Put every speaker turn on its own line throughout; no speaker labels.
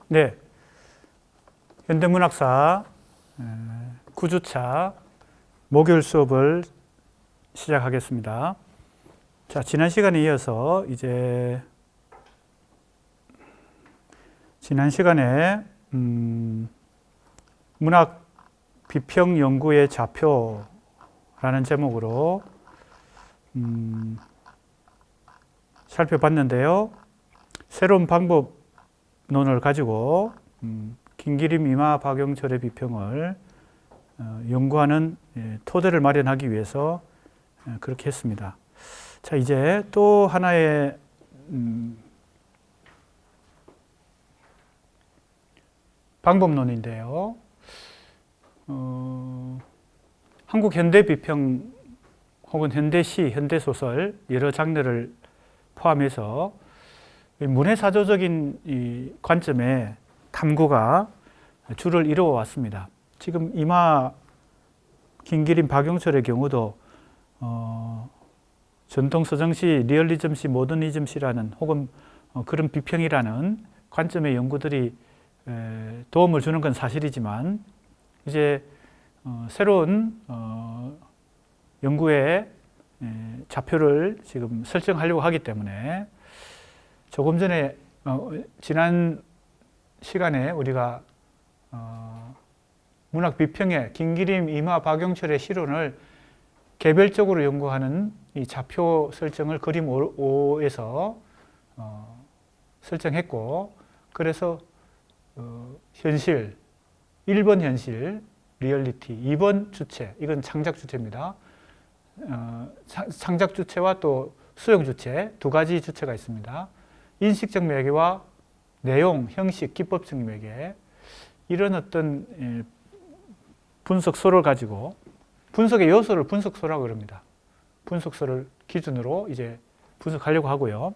네, 현대문학사 9주차 목요일 수업을 시작하겠습니다. 자, 지난 시간에 이어서 이제 지난 시간에 문학 비평 연구의 좌표라는 제목으로 살펴봤는데요. 새로운 방법론을 가지고 김기림, 이마, 박용철의 비평을 연구하는 토대를 마련하기 위해서 그렇게 했습니다. 자, 이제 또 하나의 방법론인데요. 한국 현대 비평 혹은 현대시, 현대소설 여러 장르를 포함해서 문해사조적인 이 관점의 탐구가 주를 이루어 왔습니다. 지금 이마, 김기림, 박용철의 경우도 전통 서정시, 리얼리즘시, 모더니즘시라는 혹은 그런 비평이라는 관점의 연구들이 도움을 주는 건 사실이지만 이제 새로운 연구의 좌표를 지금 설정하려고 하기 때문에 조금 전에 지난 시간에 우리가 문학 비평의 김기림, 이마, 박용철의 실론을 개별적으로 연구하는 이 좌표 설정을 그림 5에서 설정했고, 그래서 현실, 1번 현실, 리얼리티, 2번 주체, 이건 창작 주체입니다. 창작 주체와 또 수용 주체, 두 가지 주체가 있습니다. 인식적 매개와 내용, 형식, 기법적 매개, 이런 어떤 분석소를 가지고 분석의 요소를 분석소라고 그럽니다. 분석소를 기준으로 이제 분석하려고 하고요.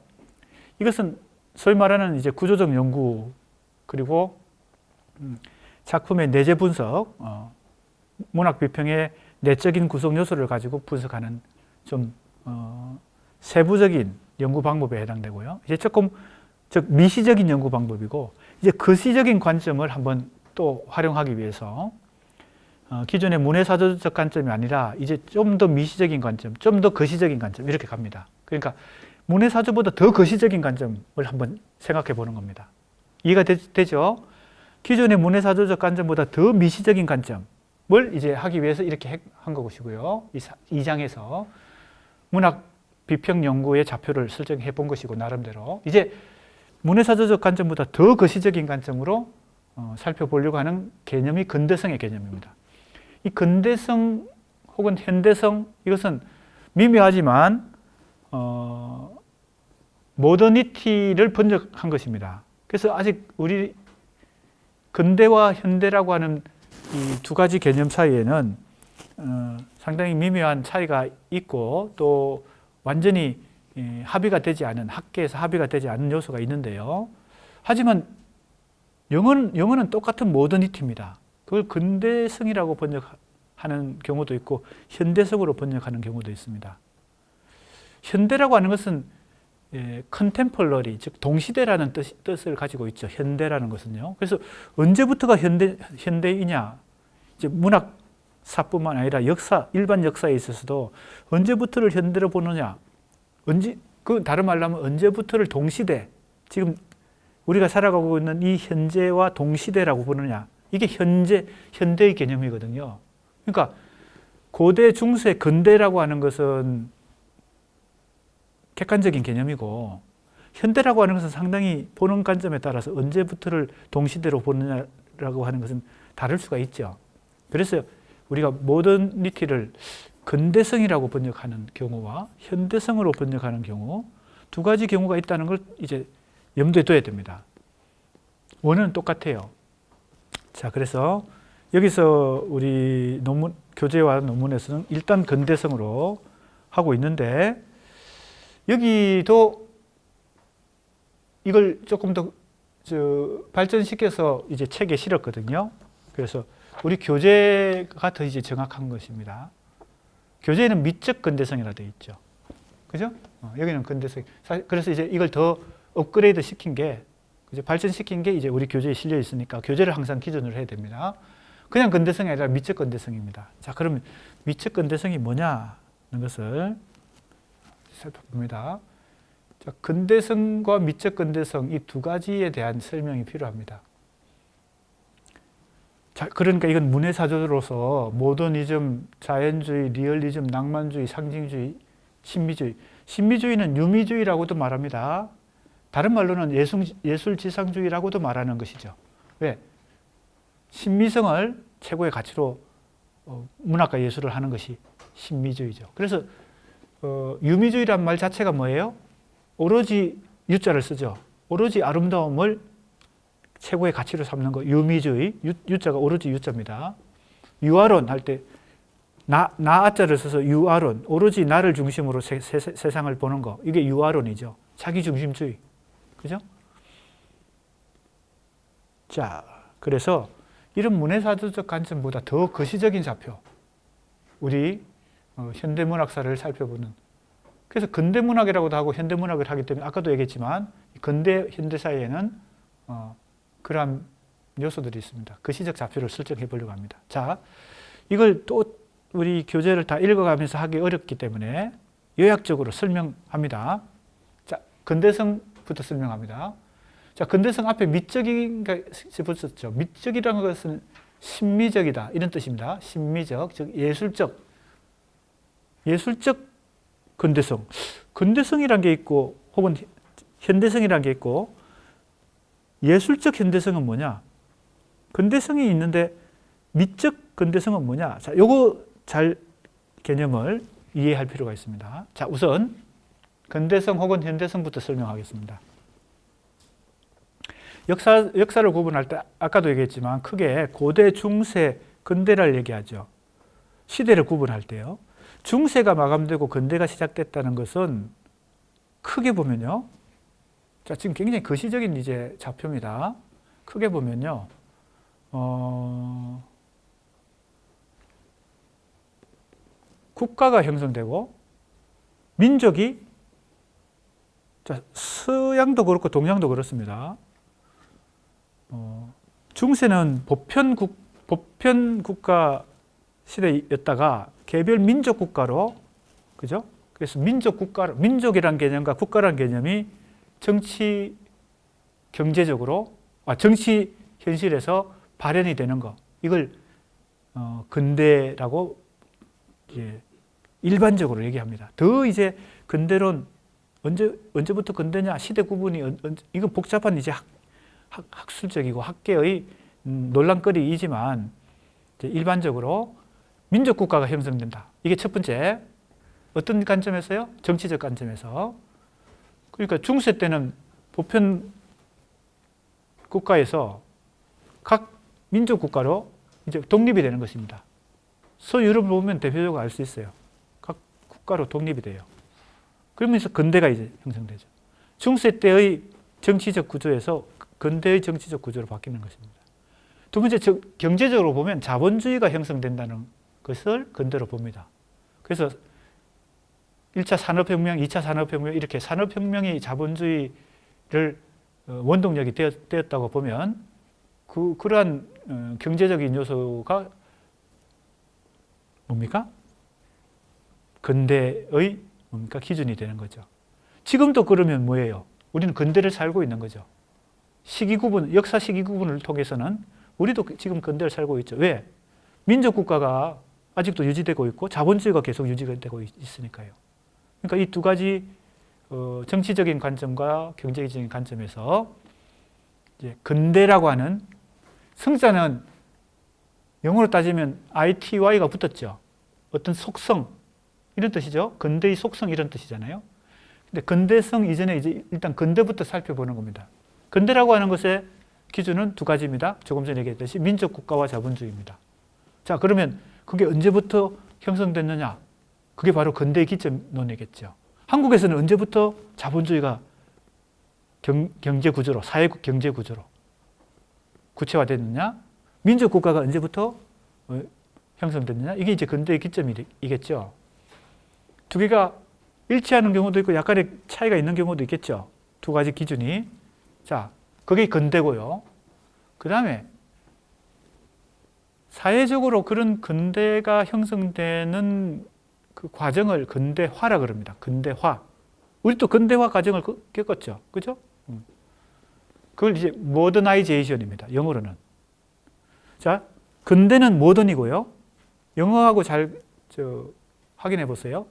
이것은 소위 말하는 이제 구조적 연구, 그리고 작품의 내재 분석, 문학 비평의 내적인 구성 요소를 가지고 분석하는 좀 세부적인 연구 방법에 해당되고요. 이제 조금 즉 미시적인 연구 방법이고, 이제 거시적인 관점을 한번 또 활용하기 위해서 기존의 문해사조적 관점이 아니라 이제 좀 더 미시적인 관점, 좀 더 거시적인 관점, 이렇게 갑니다. 그러니까 문해사조보다 더 거시적인 관점을 한번 생각해 보는 겁니다. 이해가 되죠? 기존의 문해사조적 관점보다 더 미시적인 관점을 이제 하기 위해서 이렇게 한 것이고요. 이 장에서 문학 비평 연구의 좌표를 설정해 본 것이고, 나름대로 이제 문해사조적 관점보다 더 거시적인 관점으로 살펴보려고 하는 개념이 근대성의 개념입니다. 이 근대성 혹은 현대성, 이것은 미묘하지만 모더니티를 번역한 것입니다. 그래서 아직 우리 근대와 현대라고 하는 이 두 가지 개념 사이에는 상당히 미묘한 차이가 있고, 또 완전히 합의가 되지 않은, 학계에서 합의가 되지 않은 요소가 있는데요. 하지만 영어는 똑같은 모더니티입니다. 그걸 근대성이라고 번역하는 경우도 있고 현대성으로 번역하는 경우도 있습니다. 현대라고 하는 것은 컨템펄러리, 즉 동시대라는 뜻을 가지고 있죠. 현대라는 것은요. 그래서 언제부터가 현대이냐? 이제 문학사뿐만 아니라 역사, 일반 역사에 있어서도 언제부터를 현대로 보느냐? 그 다른 말로 하면 언제부터를 동시대, 지금 우리가 살아가고 있는 이 현재와 동시대라고 보느냐? 이게 현대의 개념이거든요. 그러니까 고대, 중세, 근대라고 하는 것은 객관적인 개념이고, 현대라고 하는 것은 상당히 보는 관점에 따라서 언제부터를 동시대로 보느냐라고 하는 것은 다를 수가 있죠. 그래서 우리가 모더니티를 근대성이라고 번역하는 경우와 현대성으로 번역하는 경우, 두 가지 경우가 있다는 걸 이제 염두에 둬야 됩니다. 원어는 똑같아요. 자, 그래서 여기서 우리 논문, 교재와 논문에서는 일단 근대성으로 하고 있는데, 여기도 이걸 조금 더 발전시켜서 이제 책에 실었거든요. 그래서 우리 교재가 더 이제 정확한 것입니다. 교재에는 미적 근대성이라 되어 있죠. 그죠? 여기는 근대성. 그래서 이제 이걸 더 업그레이드 시킨 게 이제 발전시킨 게 이제 우리 교재에 실려 있으니까 교재를 항상 기준으로 해야 됩니다. 그냥 근대성이 아니라 미적 근대성입니다. 자, 그러면 미적 근대성이 뭐냐는 것을 살펴봅니다. 자, 근대성과 미적 근대성 이 두 가지에 대한 설명이 필요합니다. 자, 그러니까 이건 문해사조로서 모더니즘, 자연주의, 리얼리즘, 낭만주의, 상징주의, 신미주의. 신미주의는 유미주의라고도 말합니다. 다른 말로는 예술지상주의라고도 말하는 것이죠. 왜? 신미성을 최고의 가치로 문학과 예술을 하는 것이 신미주의죠. 그래서 유미주의란 말 자체가 뭐예요? 오로지 유자를 쓰죠. 오로지 아름다움을 최고의 가치로 삼는 거 유미주의. 유자가 오로지 유자입니다. 유아론 할 때 나아자를 써서 유아론, 오로지 나를 중심으로 세상을 보는 거, 이게 유아론이죠. 자기중심주의. 그죠? 자, 그래서 이런 문해사조적 관점보다 더 거시적인 좌표, 우리 현대문학사를 살펴보는, 그래서 근대문학이라고도 하고 현대문학을 하기 때문에 아까도 얘기했지만 근대, 현대 사이에는 그러한 요소들이 있습니다. 거시적 좌표를 설정해 보려고 합니다. 자, 이걸 또 우리 교재를 다 읽어가면서 하기 어렵기 때문에 요약적으로 설명합니다. 자, 근대성부터 설명합니다. 자, 근대성 앞에 미적인 것이 붙었죠. 미적이라는 것은 신미적이다 이런 뜻입니다. 신미적, 즉 예술적 근대성. 근대성이란 게 있고 혹은 현대성이란 게 있고 예술적 현대성은 뭐냐? 근대성이 있는데 미적 근대성은 뭐냐? 자, 요거 잘 개념을 이해할 필요가 있습니다. 자, 우선 근대성 혹은 현대성부터 설명하겠습니다. 역사를 구분할 때 아까도 얘기했지만 크게 고대, 중세, 근대를 얘기하죠. 시대를 구분할 때요. 중세가 마감되고 근대가 시작됐다는 것은 크게 보면요. 자, 지금 굉장히 거시적인 이제 좌표입니다. 크게 보면요. 국가가 형성되고 민족이, 자, 서양도 그렇고 동양도 그렇습니다. 중세는 보편 국가 시대였다가 개별 민족 국가로, 그죠? 그래서 민족이란 개념과 국가란 개념이 정치 현실에서 발현이 되는 거, 이걸 근대라고 일반적으로 얘기합니다. 더 이제 근대론 언제부터 근대냐, 시대 구분이 이건 복잡한 이제 학술적이고 학계의 논란거리이지만 일반적으로 민족 국가가 형성된다. 이게 첫 번째. 어떤 관점에서요? 정치적 관점에서. 그러니까 중세 때는 보편 국가에서 각 민족 국가로 이제 독립이 되는 것입니다. 서유럽을 보면 대표적으로 알 수 있어요. 각 국가로 독립이 돼요. 그러면서 근대가 이제 형성되죠. 중세 때의 정치적 구조에서 근대의 정치적 구조로 바뀌는 것입니다. 두 번째, 경제적으로 보면 자본주의가 형성된다는 것을 근대로 봅니다. 그래서 1차 산업혁명, 2차 산업혁명, 이렇게 산업혁명이 자본주의를 원동력이 되었다고 보면 그러한 경제적인 요소가 뭡니까? 근대의 뭡니까? 기준이 되는 거죠. 지금도 그러면 뭐예요? 우리는 근대를 살고 있는 거죠. 역사 시기 구분을 통해서는 우리도 지금 근대를 살고 있죠. 왜? 민족 국가가 아직도 유지되고 있고 자본주의가 계속 유지되고 있으니까요. 그러니까 이 두 가지 정치적인 관점과 경제적인 관점에서 이제 근대라고 하는, 성자는 영어로 따지면 ITY가 붙었죠. 어떤 속성 이런 뜻이죠. 근대의 속성 이런 뜻이잖아요. 근데 근대성 이전에 이제 일단 근대부터 살펴보는 겁니다. 근대라고 하는 것의 기준은 두 가지입니다. 조금 전에 얘기했듯이 민족 국가와 자본주의입니다. 자, 그러면 그게 언제부터 형성됐느냐? 그게 바로 근대의 기점론이겠죠. 한국에서는 언제부터 자본주의가 경제 구조로, 사회 경제 구조로 구체화됐느냐? 민족 국가가 언제부터 형성됐느냐? 이게 이제 근대의 기점이겠죠. 두 개가 일치하는 경우도 있고 약간의 차이가 있는 경우도 있겠죠. 두 가지 기준이. 자, 그게 근대고요. 그 다음에 사회적으로 그런 근대가 형성되는 그 과정을 근대화라 그럽니다. 근대화. 우리도 근대화 과정을 겪었죠. 그죠? 그걸 이제 모더나이제이션입니다. 영어로는. 자, 근대는 모던이고요. 영어하고 잘 확인해 보세요.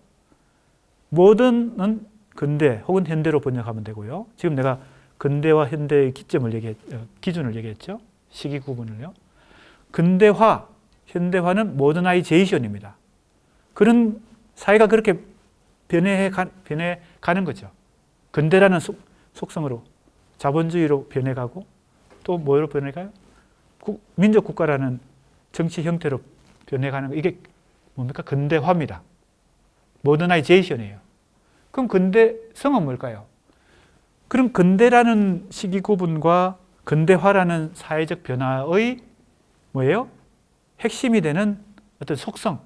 모던은 근대 혹은 현대로 번역하면 되고요. 지금 내가 근대와 현대의 기준을 얘기했죠. 시기 구분을요. 근대화, 현대화는 모더나이제이션입니다. 그런 사회가 그렇게 변해가는 거죠. 근대라는 속성으로 자본주의로 변해가고 또 뭐로 변해가요? 민족국가라는 정치 형태로 변해가는 거. 이게 뭡니까? 근대화입니다. 모더나이제이션이에요. 그럼 근대성은 뭘까요? 그럼 근대라는 시기 구분과 근대화라는 사회적 변화의 뭐예요? 핵심이 되는 어떤 속성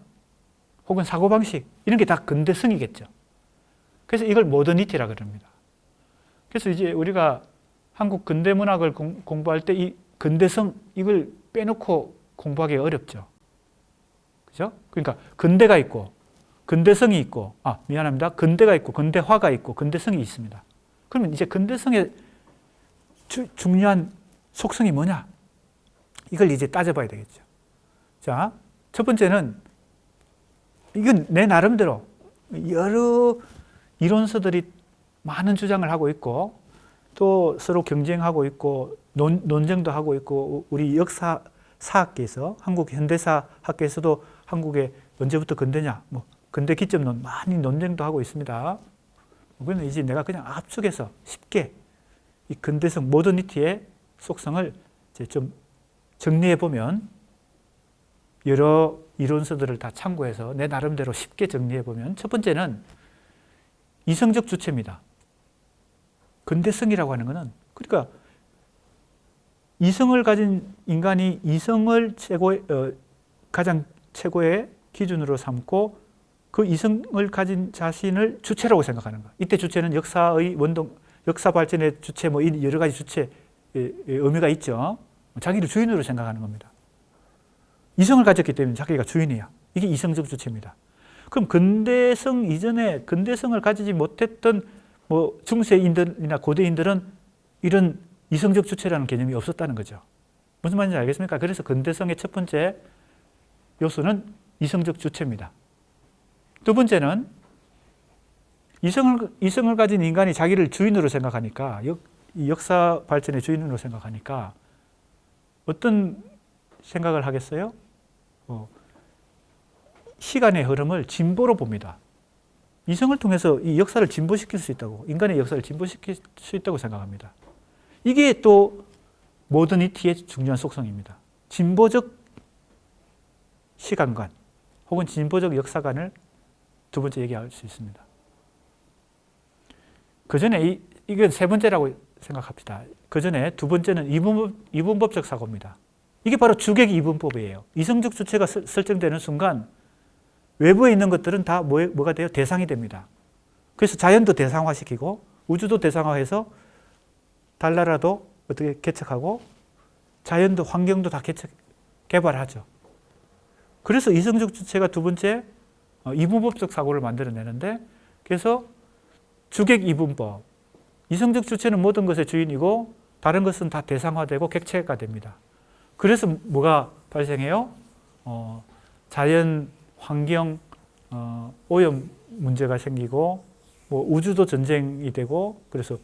혹은 사고방식 이런 게 다 근대성이겠죠. 그래서 이걸 모더니티라 그럽니다. 그래서 이제 우리가 한국 근대문학을 공부할 때 이 근대성 이걸 빼놓고 공부하기 어렵죠. 그죠? 그러니까 근대가 있고 근대성이 있고 미안합니다. 근대가 있고 근대화가 있고 근대성이 있습니다. 그러면 이제 근대성의 중요한 속성이 뭐냐? 이걸 이제 따져봐야 되겠죠. 자, 첫 번째는 이건 내 나름대로 여러 이론서들이 많은 주장을 하고 있고 또 서로 경쟁하고 있고 논쟁도 하고 있고 우리 역사학계에서 한국 현대사학계에서도 한국에 언제부터 근대냐 근대 기점론 많이 논쟁도 하고 있습니다. 그러면 이제 내가 그냥 압축해서 쉽게 이 근대성 모더니티의 속성을 이제 좀 정리해 보면 여러 이론서들을 다 참고해서 내 나름대로 쉽게 정리해 보면 첫 번째는 이성적 주체입니다. 근대성이라고 하는 것은 그러니까 이성을 가진 인간이 이성을 가장 최고의 기준으로 삼고 그 이성을 가진 자신을 주체라고 생각하는 거예요. 이때 주체는 역사의 원동, 역사 발전의 주체, 여러 가지 주체 의미가 있죠. 자기를 주인으로 생각하는 겁니다. 이성을 가졌기 때문에 자기가 주인이야. 이게 이성적 주체입니다. 그럼 근대성 이전에 근대성을 가지지 못했던 중세인들이나 고대인들은 이런 이성적 주체라는 개념이 없었다는 거죠. 무슨 말인지 알겠습니까? 그래서 근대성의 첫 번째 요소는 이성적 주체입니다. 두 번째는 이성을 가진 인간이 자기를 주인으로 생각하니까 역사 발전의 주인으로 생각하니까 어떤 생각을 하겠어요? 시간의 흐름을 진보로 봅니다. 이성을 통해서 이 역사를 진보시킬 수 있다고, 인간의 역사를 진보시킬 수 있다고 생각합니다. 이게 또 모더니티의 중요한 속성입니다. 진보적 시간관 혹은 진보적 역사관을 두 번째 얘기할 수 있습니다. 그 전에 이건 세 번째라고 생각합시다. 그 전에 두 번째는 이분법적 사고입니다. 이게 바로 주객 이분법이에요. 이성적 주체가 설정되는 순간 외부에 있는 것들은 다 뭐가 돼요? 대상이 됩니다. 그래서 자연도 대상화시키고 우주도 대상화해서 달나라도 어떻게 개척하고 자연도 환경도 다 개발하죠. 그래서 이성적 주체가 두 번째 이분법적 사고를 만들어내는데 그래서 주객 이분법. 이성적 주체는 모든 것의 주인이고 다른 것은 다 대상화되고 객체가 됩니다. 그래서 뭐가 발생해요? 자연, 환경, 오염 문제가 생기고 우주도 전쟁이 되고 그래서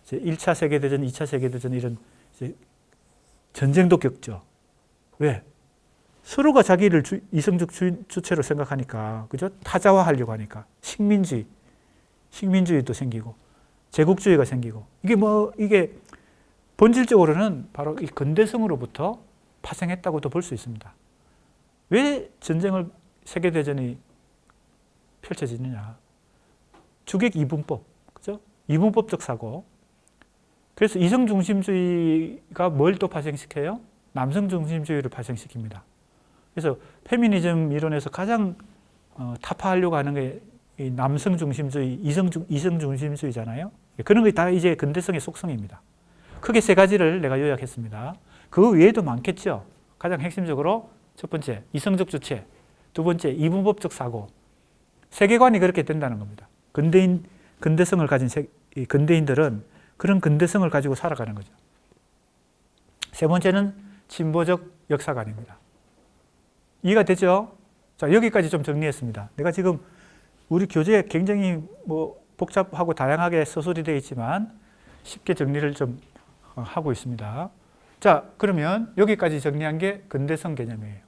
이제 1차 세계대전, 2차 세계대전 이런 이제 전쟁도 겪죠. 왜? 서로가 자기를 이성적 주체로 생각하니까, 그죠? 타자화하려고 하니까. 식민주의도 생기고, 제국주의가 생기고. 이게 본질적으로는 바로 이 근대성으로부터 파생했다고도 볼 수 있습니다. 왜 세계대전이 펼쳐지느냐? 주객 이분법, 그죠? 이분법적 사고. 그래서 이성 중심주의가 뭘 또 파생시켜요? 남성 중심주의를 파생시킵니다. 그래서 페미니즘 이론에서 가장 타파하려고 하는 게 이 남성 중심주의, 이성 중심주의잖아요. 그런 게 다 이제 근대성의 속성입니다. 크게 세 가지를 내가 요약했습니다. 그 외에도 많겠죠. 가장 핵심적으로 첫 번째, 이성적 주체. 두 번째, 이분법적 사고. 세계관이 그렇게 된다는 겁니다. 근대성을 가진 근대인들은 그런 근대성을 가지고 살아가는 거죠. 세 번째는 진보적 역사관입니다. 이해가 되죠? 자, 여기까지 좀 정리했습니다. 내가 지금 우리 교재에 굉장히 복잡하고 다양하게 서술이 되어 있지만 쉽게 정리를 좀 하고 있습니다. 자, 그러면 여기까지 정리한 게 근대성 개념이에요.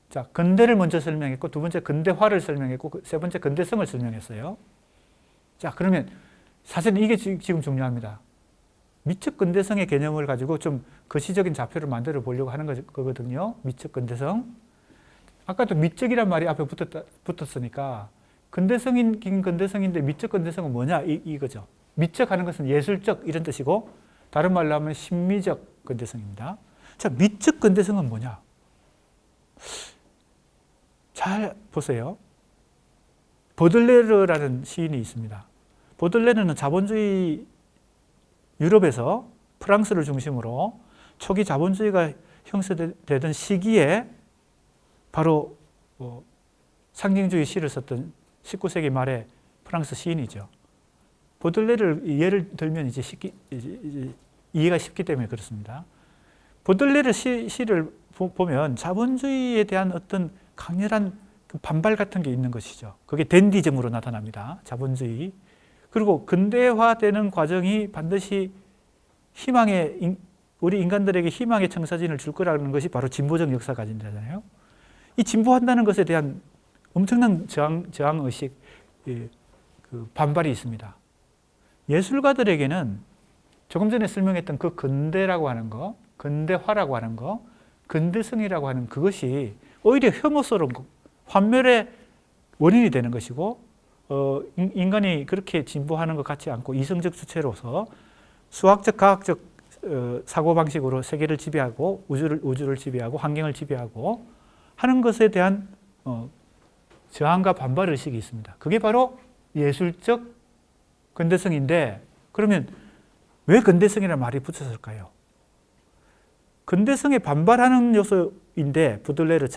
자, 근대를 먼저 설명했고, 두 번째 근대화를 설명했고, 세 번째 근대성을 설명했어요. 자, 그러면 사실은 이게 지금 중요합니다. 미적 근대성의 개념을 가지고 좀 거시적인 좌표를 만들어 보려고 하는 거거든요. 미적 근대성. 아까도 미적이란 말이 앞에 붙었으니까 근대성인 근대성인데 미적 근대성은 뭐냐 이거죠. 미적 하는 것은 예술적 이런 뜻이고 다른 말로 하면 심미적 근대성입니다. 자, 미적 근대성은 뭐냐? 잘 보세요. 보들레르라는 시인이 있습니다. 보들레르는 자본주의 유럽에서 프랑스를 중심으로 초기 자본주의가 형성되던 시기에 바로 상징주의 시를 썼던 19세기 말의 프랑스 시인이죠. 보들레르를 예를 들면 이제 이해가 쉽기 때문에 그렇습니다. 보들레르 시를 보면 자본주의에 대한 어떤 강렬한 반발 같은 게 있는 것이죠. 그게 댄디즘으로 나타납니다. 자본주의. 그리고 근대화되는 과정이 반드시 우리 인간들에게 희망의 청사진을 줄 거라는 것이 바로 진보적 역사관이잖아요. 이 진보한다는 것에 대한 엄청난 저항의식, 그 반발이 있습니다. 예술가들에게는 조금 전에 설명했던 그 근대라고 하는 거, 근대화라고 하는 거, 근대성이라고 하는 그것이 오히려 혐오스러운 거, 환멸의 원인이 되는 것이고, 인간이 그렇게 진보하는 것 같지 않고 이성적 주체로서 수학적, 과학적 사고방식으로 세계를 지배하고 우주를 지배하고 환경을 지배하고 하는 것에 대한 저항과 반발 의식이 있습니다. 그게 바로 예술적 근대성인데, 그러면 왜 근대성이라는 말이 붙였을까요? 근대성에 반발하는 요소인데, 보들레르를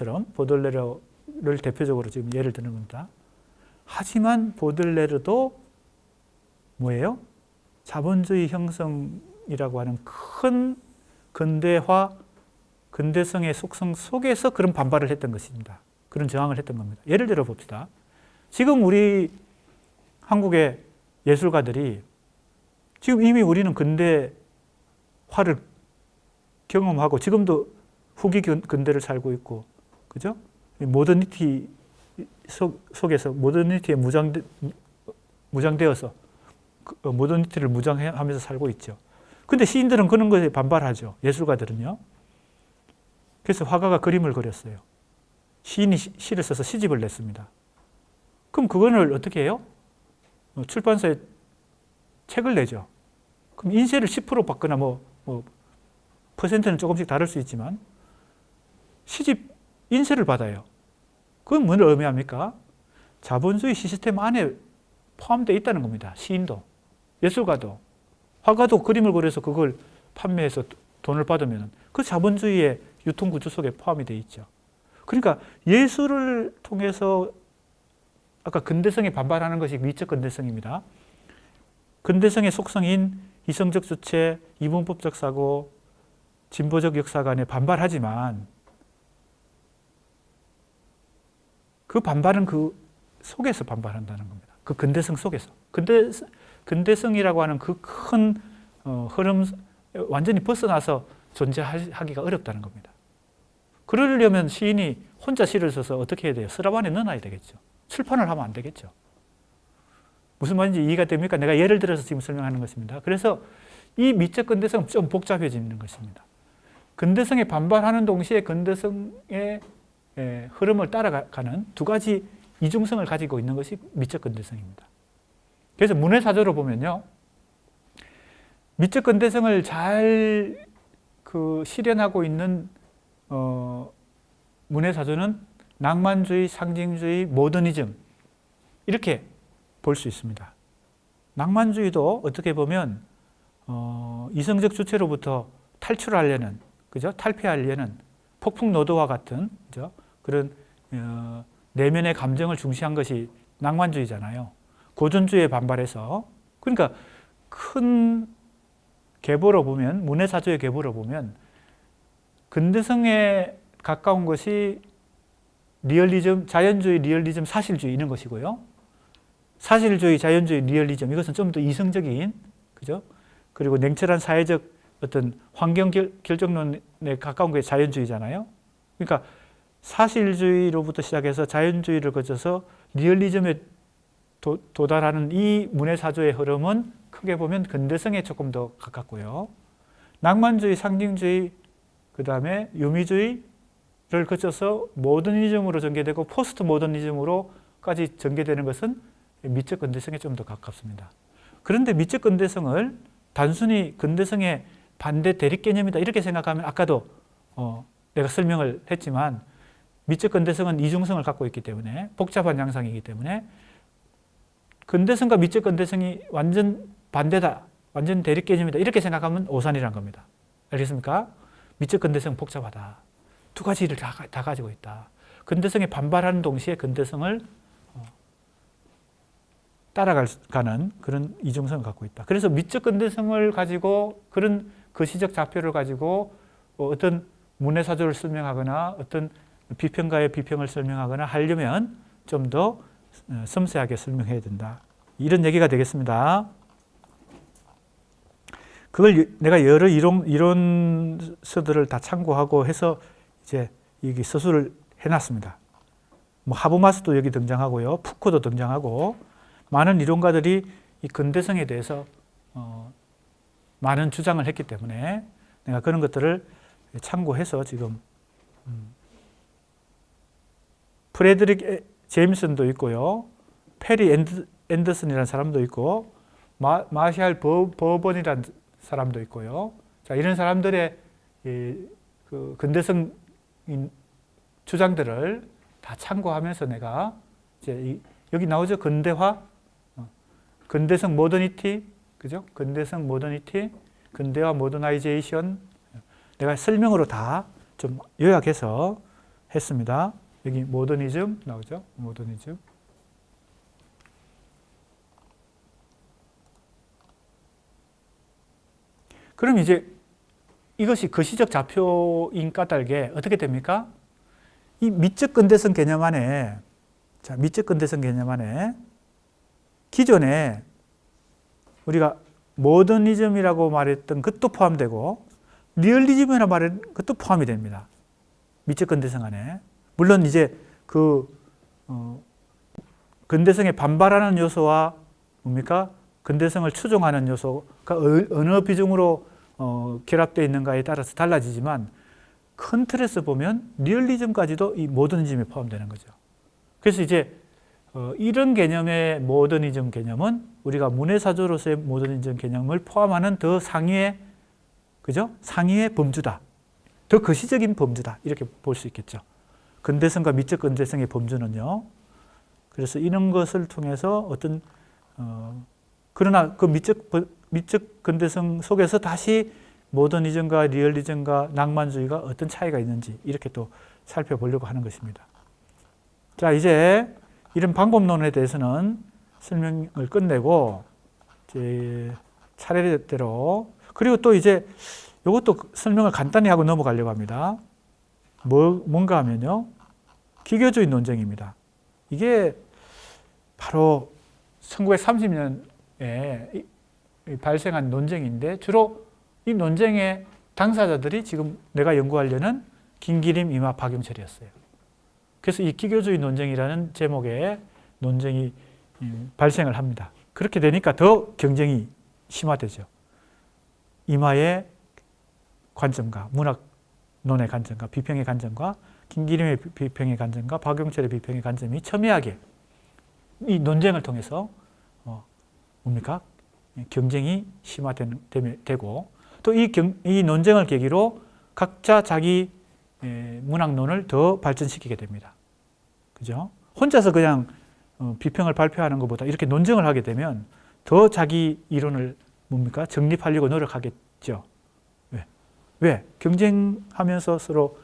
대표적으로 지금 예를 드는 겁니다. 하지만 보들레르도 뭐예요? 자본주의 형성이라고 하는 큰 근대화, 근대성의 속성 속에서 그런 반발을 했던 것입니다. 그런 저항을 했던 겁니다. 예를 들어 봅시다. 지금 우리 한국의 예술가들이 지금 이미 우리는 근대화를 경험하고 지금도 후기 근대를 살고 있고, 그죠? 모더니티 속에서 모더니티에 무장되어서 모더니티를 무장하면서 살고 있죠. 근데 시인들은 그런 것에 반발하죠. 예술가들은요. 그래서 화가가 그림을 그렸어요. 시인이 시를 써서 시집을 냈습니다. 그럼 그거를 어떻게 해요? 출판사에 책을 내죠. 그럼 인쇄를 10% 받거나 퍼센트는 조금씩 다를 수 있지만 시집 인쇄를 받아요. 그건 뭘 의미합니까? 자본주의 시스템 안에 포함되어 있다는 겁니다. 시인도, 예술가도, 화가도 그림을 그려서 그걸 판매해서 돈을 받으면 그 자본주의의 유통구조 속에 포함이 되어 있죠. 그러니까 예술을 통해서 아까 근대성에 반발하는 것이 미적 근대성입니다. 근대성의 속성인 이성적 주체, 이분법적 사고, 진보적 역사관에 반발하지만 그 반발은 그 속에서 반발한다는 겁니다. 그 근대성 속에서. 근대성이라고 하는 그 큰 흐름 완전히 벗어나서 존재하기가 어렵다는 겁니다. 그러려면 시인이 혼자 시를 써서 어떻게 해야 돼요? 서랍 안에 넣어놔야 되겠죠. 출판을 하면 안 되겠죠. 무슨 말인지 이해가 됩니까? 내가 예를 들어서 지금 설명하는 것입니다. 그래서 이 미적 근대성은 좀 복잡해지는 것입니다. 근대성에 반발하는 동시에 근대성의 흐름을 따라가는 두 가지 이중성을 가지고 있는 것이 미적 근대성입니다. 그래서 문해사조로 보면요. 미적 근대성을 잘 실현하고 있는 문해사조는 낭만주의, 상징주의, 모더니즘 이렇게 볼 수 있습니다. 낭만주의도 어떻게 보면 이성적 주체로부터 탈출하려는, 그죠? 탈피하려는 폭풍노도와 같은, 그죠? 그런 내면의 감정을 중시한 것이 낭만주의잖아요. 고전주의에 반발해서. 그러니까 큰 계보로 보면, 문해사조의 계보로 보면 근대성에 가까운 것이 리얼리즘, 자연주의, 리얼리즘, 사실주의 이런 것이고요. 사실주의, 자연주의, 리얼리즘 이것은 좀 더 이성적인, 그죠? 그리고 냉철한 사회적 어떤 환경 결정론에 가까운 게 자연주의잖아요. 그러니까 사실주의로부터 시작해서 자연주의를 거쳐서 리얼리즘에 도달하는 이 문해사조의 흐름은 크게 보면 근대성에 조금 더 가깝고요. 낭만주의, 상징주의, 그 다음에 유미주의를 거쳐서 모더니즘으로 전개되고 포스트 모더니즘으로까지 전개되는 것은 미적 근대성에 좀 더 가깝습니다. 그런데 미적 근대성을 단순히 근대성의 반대 대립 개념이다 이렇게 생각하면 아까도 내가 설명을 했지만 미적 근대성은 이중성을 갖고 있기 때문에 복잡한 양상이기 때문에 근대성과 미적 근대성이 완전 반대다, 완전 대립 개념이다 이렇게 생각하면 오산이란 겁니다. 알겠습니까? 미적 근대성 복잡하다. 두 가지를 다 가지고 있다. 근대성에 반발하는 동시에 근대성을 따라가는 그런 이중성을 갖고 있다. 그래서 미적 근대성을 가지고 그런 거시적 좌표를 가지고 어떤 문해사조를 설명하거나 어떤 비평가의 비평을 설명하거나 하려면 좀 더 섬세하게 설명해야 된다. 이런 얘기가 되겠습니다. 그걸 내가 여러 이론서들을 다 참고하고 해서 이제 여기 서술을 해놨습니다. 뭐 하버마스도 여기 등장하고요, 푸코도 등장하고 많은 이론가들이 이 근대성에 대해서 많은 주장을 했기 때문에 내가 그런 것들을 참고해서 지금 프레드릭 제임슨도 있고요, 페리 앤더슨이라는 사람도 있고 마샬 버번이라는 사람도 있고요. 자, 이런 사람들의 그 근대성 주장들을 다 참고하면서 내가 이제 여기 나오죠. 근대화, 근대성 모더니티, 그죠? 근대성 모더니티, 근대화 모더나이제이션. 내가 설명으로 다 좀 요약해서 했습니다. 여기 모더니즘 나오죠. 모더니즘. 그럼 이제 이것이 거시적 좌표인 까닭에 어떻게 됩니까? 이 미적 근대성 개념 안에, 자, 미적 근대성 개념 안에 기존에 우리가 모더니즘이라고 말했던 것도 포함되고 리얼리즘이라고 말했던 것도 포함이 됩니다. 미적 근대성 안에. 물론 이제 그 근대성에 반발하는 요소와 뭡니까? 근대성을 추종하는 요소가 어느 비중으로 결합되어 있는가에 따라서 달라지지만 큰 틀에서 보면 리얼리즘까지도 이 모더니즘에 포함되는 거죠. 그래서 이제 이런 개념의 모더니즘 개념은 우리가 문해사조로서의 모더니즘 개념을 포함하는 더 상위의, 그죠? 상위의 범주다. 더 거시적인 범주다. 이렇게 볼 수 있겠죠. 근대성과 미적 근대성의 범주는요. 그래서 이런 것을 통해서 어떤 그러나 그 미적 근대성 속에서 다시 모더니즘과 리얼리즘과 낭만주의가 어떤 차이가 있는지 이렇게 또 살펴보려고 하는 것입니다. 자, 이제 이런 방법론에 대해서는 설명을 끝내고 이제 차례대로, 그리고 또 이제 이것도 설명을 간단히 하고 넘어가려고 합니다. 뭔가 하면요, 기교주의 논쟁입니다. 이게 바로 1930년에 발생한 논쟁인데 주로 이 논쟁의 당사자들이 지금 내가 연구하려는 김기림, 이마, 박영철이었어요. 그래서 이 기교주의 논쟁이라는 제목의 논쟁이 발생을 합니다. 그렇게 되니까 더 경쟁이 심화되죠. 이마의 관점과 문학론의 관점과 비평의 관점과 김기림의 비평의 관점과 박영철의 비평의 관점이 첨예하게 이 논쟁을 통해서 뭡니까? 경쟁이 심화되고 또 이 논쟁을 계기로 각자 자기 문학론을 더 발전시키게 됩니다. 그죠? 혼자서 그냥 비평을 발표하는 것보다 이렇게 논쟁을 하게 되면 더 자기 이론을 뭡니까? 정립하려고 노력하겠죠. 왜? 경쟁하면서 서로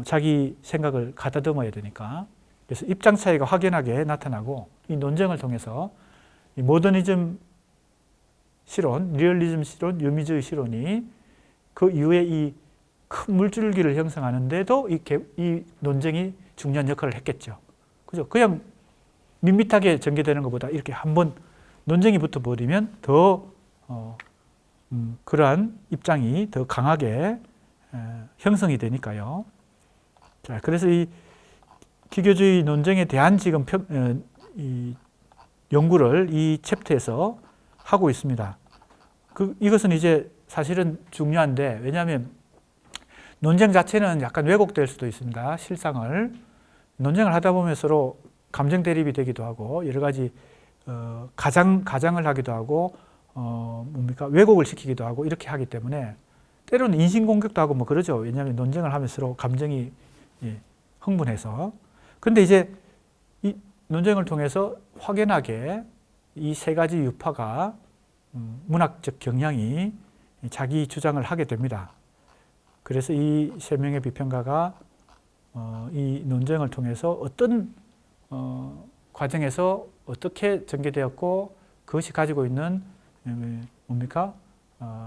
자기 생각을 가다듬어야 되니까. 그래서 입장 차이가 확연하게 나타나고 이 논쟁을 통해서 이 모더니즘 실론, 리얼리즘 실론, 유미주의 실론이 그 이후에 이 큰 물줄기를 형성하는데도 이 논쟁이 중요한 역할을 했겠죠. 그죠? 그냥 밋밋하게 전개되는 것보다 이렇게 한번 논쟁이 붙어버리면 더 그러한 입장이 더 강하게 형성이 되니까요. 자, 그래서 이 기교주의 논쟁에 대한 지금 이 연구를 이 챕터에서 하고 있습니다. 이것은 이제 사실은 중요한데, 왜냐하면 논쟁 자체는 약간 왜곡될 수도 있습니다. 실상을. 논쟁을 하다 보면 서로 감정 대립이 되기도 하고 여러 가지 가장을 하기도 하고 왜곡을 시키기도 하고 이렇게 하기 때문에 때로는 인신공격도 하고 뭐 그러죠. 왜냐하면 논쟁을 하면 서로 감정이 흥분해서. 근데 이제 이 논쟁을 통해서 확연하게 이 세 가지 유파가 문학적 경향이 자기 주장을 하게 됩니다. 그래서 이 세 명의 비평가가 이 논쟁을 통해서 어떤 과정에서 어떻게 전개되었고 그것이 가지고 있는 뭡니까?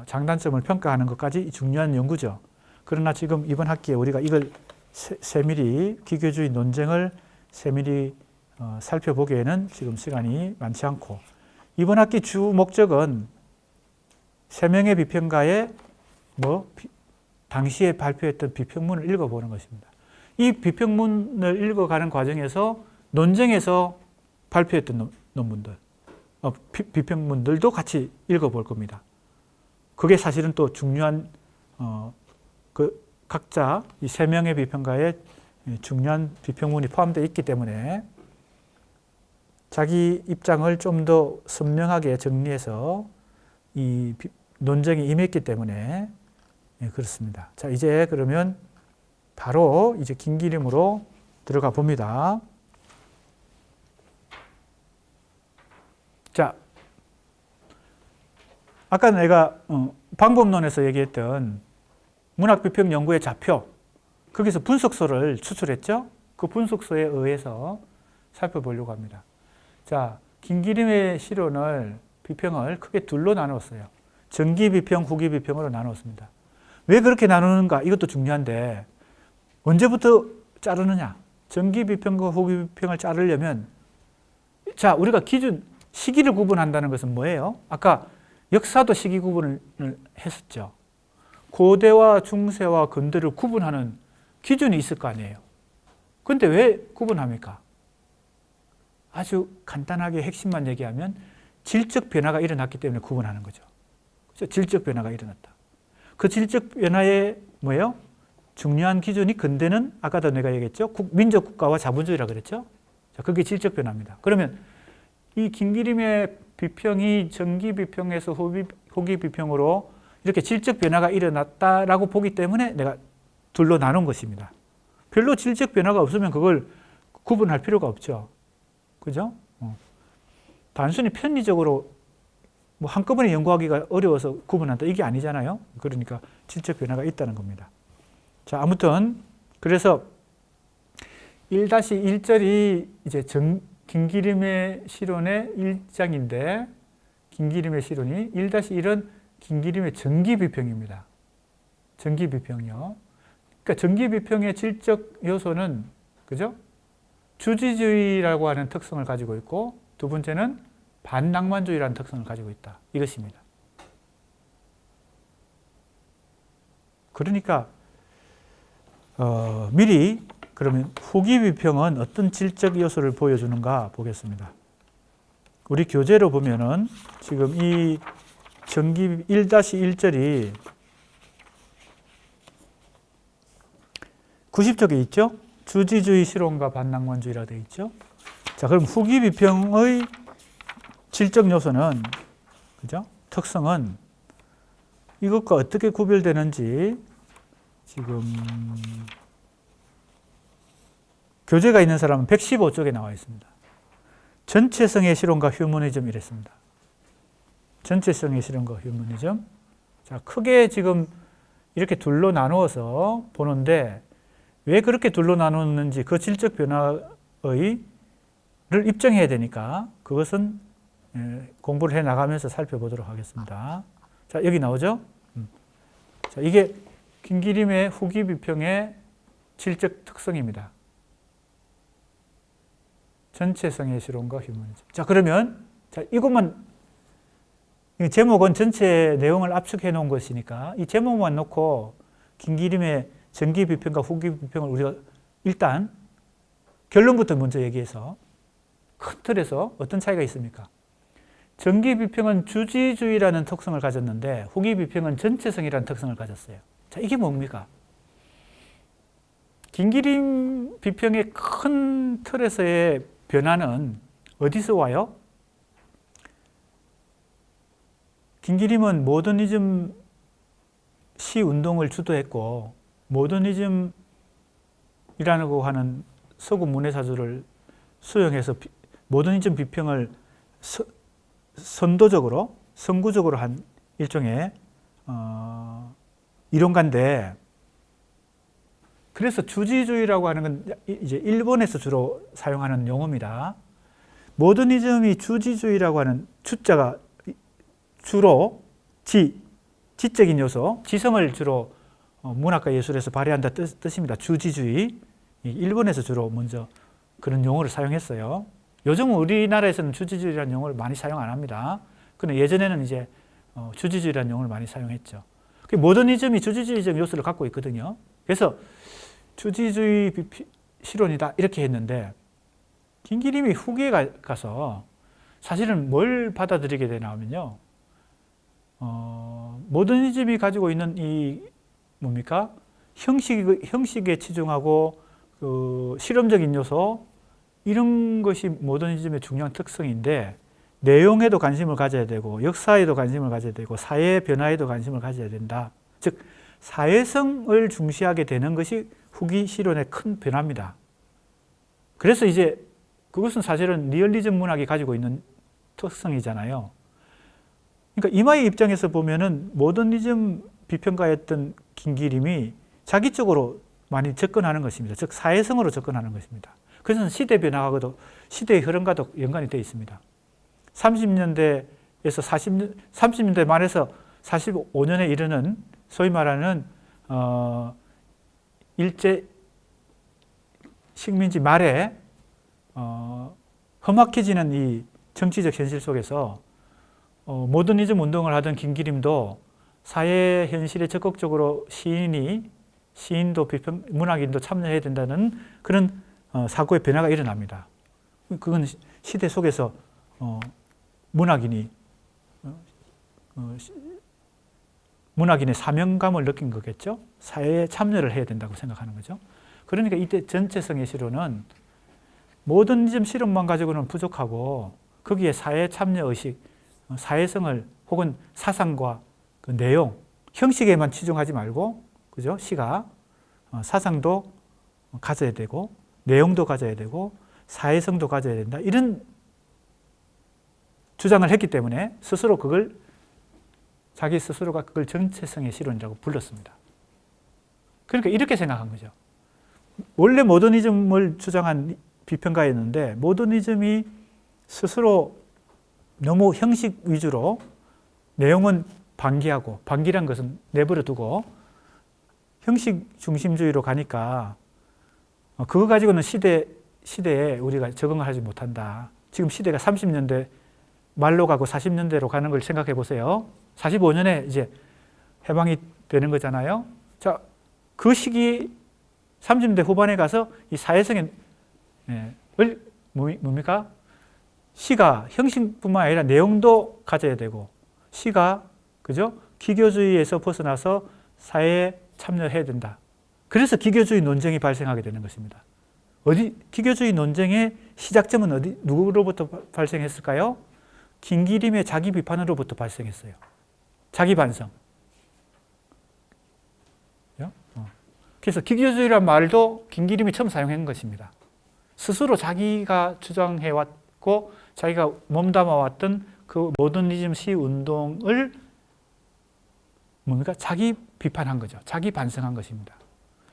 장단점을 평가하는 것까지 중요한 연구죠. 그러나 지금 이번 학기에 우리가 이걸 세밀히 기교주의 논쟁을 세밀히 살펴보기에는 지금 시간이 많지 않고, 이번 학기 주 목적은 세 명의 비평가의 당시에 발표했던 비평문을 읽어보는 것입니다. 이 비평문을 읽어가는 과정에서 논쟁에서 발표했던 논문들, 비평문들도 같이 읽어볼 겁니다. 그게 사실은 또 중요한 각자 이 세 명의 비평가에 중요한 비평문이 포함되어 있기 때문에 자기 입장을 좀 더 선명하게 정리해서 이 논쟁에 임했기 때문에 그렇습니다. 자, 이제 그러면 바로 이제 긴 기림으로 들어가 봅니다. 자, 아까 내가 방법론에서 얘기했던 문학비평 연구의 좌표, 거기서 분석서를 추출했죠. 그 분석서에 의해서 살펴보려고 합니다. 자, 긴기림의 실론을 비평을 크게 둘로 나누었어요. 전기 비평, 후기 비평으로 나누었습니다. 왜 그렇게 나누는가? 이것도 중요한데 언제부터 자르느냐? 전기 비평과 후기 비평을 자르려면, 자, 우리가 기준 시기를 구분한다는 것은 뭐예요? 아까 역사도 시기 구분을 했었죠. 고대와 중세와 근대를 구분하는 기준이 있을 거 아니에요. 그런데 왜 구분합니까? 아주 간단하게 핵심만 얘기하면 질적 변화가 일어났기 때문에 구분하는 거죠. 그렇죠? 질적 변화가 일어났다. 그 질적 변화의 뭐예요? 중요한 기준이 근대는 아까도 내가 얘기했죠. 민족 국가와 자본주의라 그랬죠. 자, 그게 질적 변화입니다. 그러면 이 긴기림의 비평이 전기 비평에서 후기 비평으로 이렇게 질적 변화가 일어났다라고 보기 때문에 내가 둘로 나눈 것입니다. 별로 질적 변화가 없으면 그걸 구분할 필요가 없죠. 그죠? 단순히 편리적으로 한꺼번에 연구하기가 어려워서 구분한다, 이게 아니잖아요. 그러니까 질적 변화가 있다는 겁니다. 자, 아무튼 그래서 1-1절이 이제 긴기림의 실론의 1장인데, 긴기림의 실론이 1-1은 긴기림의 전기비평입니다. 전기비평이요. 그러니까 전기비평의 질적 요소는, 그죠? 주지주의라고 하는 특성을 가지고 있고, 두 번째는 반낭만주의라는 특성을 가지고 있다, 이것입니다. 그러니까 미리 그러면 후기 비평은 어떤 질적 요소를 보여주는가 보겠습니다. 우리 교재로 보면은 지금 이 전기 1-1절이 90쪽에 있죠? 주지주의 실론과 반낭만주의라 되어 있죠? 자, 그럼 후기 비평의 질적 요소는, 그죠? 특성은 이것과 어떻게 구별되는지 지금 교재가 있는 사람은 115쪽에 나와 있습니다. 전체성의 실론과 휴머니즘 이랬습니다. 전체성의 실현과 휴머니즘. 자, 크게 지금 이렇게 둘로 나누어서 보는데 왜 그렇게 둘로 나누었는지 그 질적 변화를 입증해야 되니까 그것은 공부를 해 나가면서 살펴보도록 하겠습니다. 자, 여기 나오죠? 자, 이게 김기림의 후기 비평의 질적 특성입니다. 전체성의 실현과 휴머니즘. 자, 그러면 자, 이것만 제목은 전체 내용을 압축해 놓은 것이니까 이 제목만 놓고 김기림의 전기 비평과 후기 비평을 우리가 일단 결론부터 먼저 얘기해서 큰 틀에서 어떤 차이가 있습니까? 전기 비평은 주지주의라는 특성을 가졌는데 후기 비평은 전체성이라는 특성을 가졌어요. 자, 이게 뭡니까? 김기림 비평의 큰 틀에서의 변화는 어디서 와요? 김기림은 모더니즘 시운동을 주도했고 모더니즘이라고 하는 서구 문해사주를 수용해서 모더니즘 비평을 선도적으로 선구적으로 한 일종의 이론가인데 그래서 주지주의라고 하는 건 이제 일본에서 주로 사용하는 용어입니다. 모더니즘이 주지주의라고 하는 주자가 주로 지적인 요소, 지성을 주로 문학과 예술에서 발휘한다 뜻입니다. 주지주의. 일본에서 주로 먼저 그런 용어를 사용했어요. 요즘은 우리나라에서는 주지주의라는 용어를 많이 사용 안 합니다. 그런데 예전에는 이제 주지주의라는 용어를 많이 사용했죠. 모더니즘이 주지주의적 요소를 갖고 있거든요. 그래서 주지주의 실론이다 이렇게 했는데 김기림이 후기에 가서 사실은 뭘 받아들이게 되냐면요. 모더니즘이 가지고 있는 이 뭡니까? 형식에 치중하고 그 실험적인 요소 이런 것이 모더니즘의 중요한 특성인데 내용에도 관심을 가져야 되고 역사에도 관심을 가져야 되고 사회 변화에도 관심을 가져야 된다. 즉 사회성을 중시하게 되는 것이 후기 실론의 큰 변화입니다. 그래서 이제 그것은 사실은 리얼리즘 문학이 가지고 있는 특성이잖아요. 그러니까 이마의 입장에서 보면은 모더니즘 비평가였던 김기림이 자기적으로 많이 접근하는 것입니다. 즉 사회성으로 접근하는 것입니다. 그것은 시대 변화하고도 시대의 흐름과도 연관이 되어 있습니다. 30년대에서 30년대 말에서 45년에 이르는 소위 말하는 일제 식민지 말에 험악해지는 이 정치적 현실 속에서 모더니즘 운동을 하던 김기림도 사회 현실에 적극적으로 시인도 비평, 문학인도 참여해야 된다는 그런 사고의 변화가 일어납니다. 그건 시대 속에서 문학인의 사명감을 느낀 거겠죠. 사회에 참여를 해야 된다고 생각하는 거죠. 그러니까 이때 전체성의 실론은 모더니즘 실험만 가지고는 부족하고 거기에 사회 참여 의식, 사회성을 혹은 사상과 그 내용, 형식에만 치중하지 말고, 그죠? 시가 사상도 가져야 되고, 내용도 가져야 되고, 사회성도 가져야 된다. 이런 주장을 했기 때문에 자기 스스로가 그걸 전체성의 실론이라고 불렀습니다. 그러니까 이렇게 생각한 거죠. 원래 모더니즘을 주장한 비평가였는데, 모더니즘이 스스로 너무 형식 위주로 내용은 방기하고, 방기란 것은 내버려 두고 형식 중심주의로 가니까 그거 가지고는 시대에 우리가 적응을 하지 못한다. 지금 시대가 30년대 말로 가고 40년대로 가는 걸 생각해 보세요. 45년에 이제 해방이 되는 거잖아요. 자, 그 시기 30년대 후반에 가서 이 사회성의 뭡니까? 시가 형식뿐만 아니라 내용도 가져야 되고 시가 그죠? 기교주의에서 벗어나서 사회에 참여해야 된다. 그래서 기교주의 논쟁이 발생하게 되는 것입니다. 기교주의 논쟁의 시작점은 누구로부터 발생했을까요? 김기림의 자기 비판으로부터 발생했어요. 자기 반성. 그래서 기교주의란 말도 김기림이 처음 사용한 것입니다. 스스로 자기가 주장해왔고 자기가 몸담아왔던 그 모더니즘 시운동을 뭡니까? 자기 비판한 거죠. 자기 반성한 것입니다.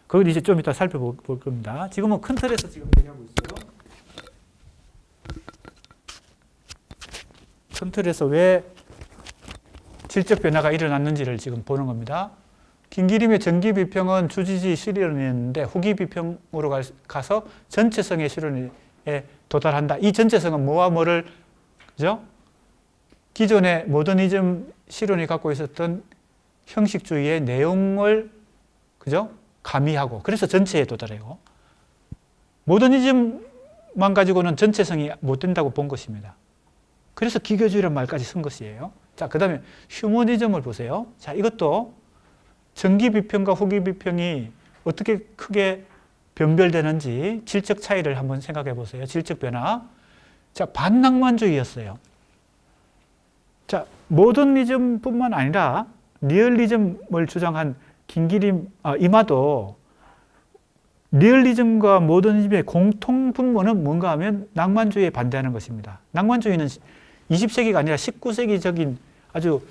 그걸 이제 좀 이따 살펴볼 겁니다. 지금은 큰 틀에서 지금 얘기하고 있어요. 큰 틀에서 왜 질적 변화가 일어났는지를 지금 보는 겁니다. 김기림의 정기 비평은 주지지 실현이었는데 후기 비평으로 가서 전체성의 실현에 도달한다. 이 전체성은 뭐와 뭐를, 그죠? 기존의 모더니즘 실현이 갖고 있었던 형식주의의 내용을, 그죠? 가미하고, 그래서 전체에 도달해요. 모더니즘만 가지고는 전체성이 못 된다고 본 것입니다. 그래서 기교주의라는 말까지 쓴 것이에요. 자, 그 다음에 휴머니즘을 보세요. 자, 이것도 정기 비평과 후기 비평이 어떻게 크게 변별되는지 질적 차이를 한번 생각해 보세요. 질적 변화. 자, 반낭만주의였어요. 자, 모더니즘뿐만 아니라 리얼리즘을 주장한 김기림, 이마도 리얼리즘과 모더니즘의 공통 분모는 뭔가 하면 낭만주의에 반대하는 것입니다. 낭만주의는 20세기가 아니라 19세기적인 아주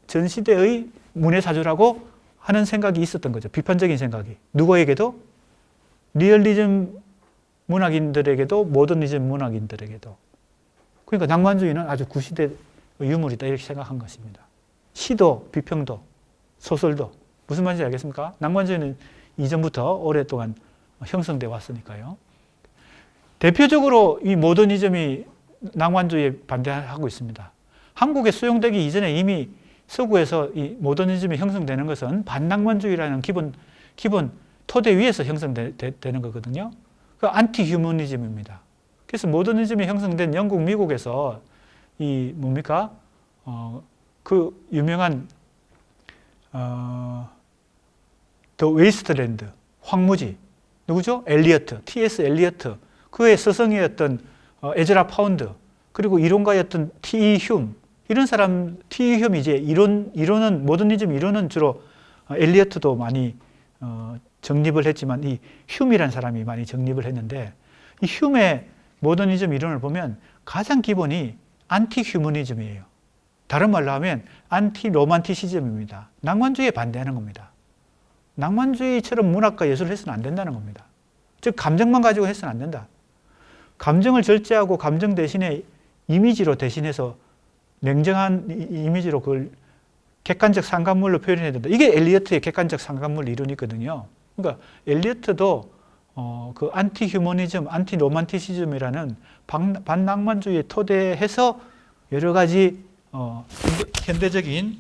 전시대의 문예사조라고 하는 생각이 있었던 거죠. 비판적인 생각이. 누구에게도? 리얼리즘 문학인들에게도 모더니즘 문학인들에게도. 그러니까 낭만주의는 아주 구시대의 유물이다 이렇게 생각한 것입니다. 시도, 비평도, 소설도. 무슨 말인지 알겠습니까? 낭만주의는 이전부터 오랫동안 형성되어 왔으니까요. 대표적으로 이 모더니즘이 낭만주의에 반대하고 있습니다. 한국에 수용되기 이전에 이미 서구에서 이 모더니즘이 형성되는 것은 반낭만주의라는 기본 토대 위에서 형성되는 거거든요. 그 안티 휴머니즘입니다. 그래서 모더니즘이 형성된 영국, 미국에서 이 뭡니까? 그 유명한 더 웨이스트랜드, 황무지. 누구죠? 엘리어트, T.S. 엘리어트. 그의 스승이었던 에즈라 파운드, 그리고 이론가였던 T.E. 흉. 이런 사람, T.E. 흉이 이제 이론은, 모더니즘 이론은 주로 엘리어트도 많이 정립을 했지만 이 흉이라는 사람이 많이 정립을 했는데 이 흉의 모더니즘 이론을 보면 가장 기본이 안티 휴머니즘이에요. 다른 말로 하면 안티 로만티시즘입니다. 낭만주의에 반대하는 겁니다. 낭만주의처럼 문학과 예술을 해서는 안 된다는 겁니다. 즉 감정만 가지고 해서는 안 된다. 감정을 절제하고 감정 대신에 이미지로 대신해서 냉정한 이미지로 그걸 객관적 상관물로 표현해야 된다. 이게 엘리어트의 객관적 상관물 이론이거든요. 그러니까 엘리어트도 그 안티 휴머니즘, 안티 로만티시즘이라는 반낭만주의에 토대해서 여러 가지 현대적인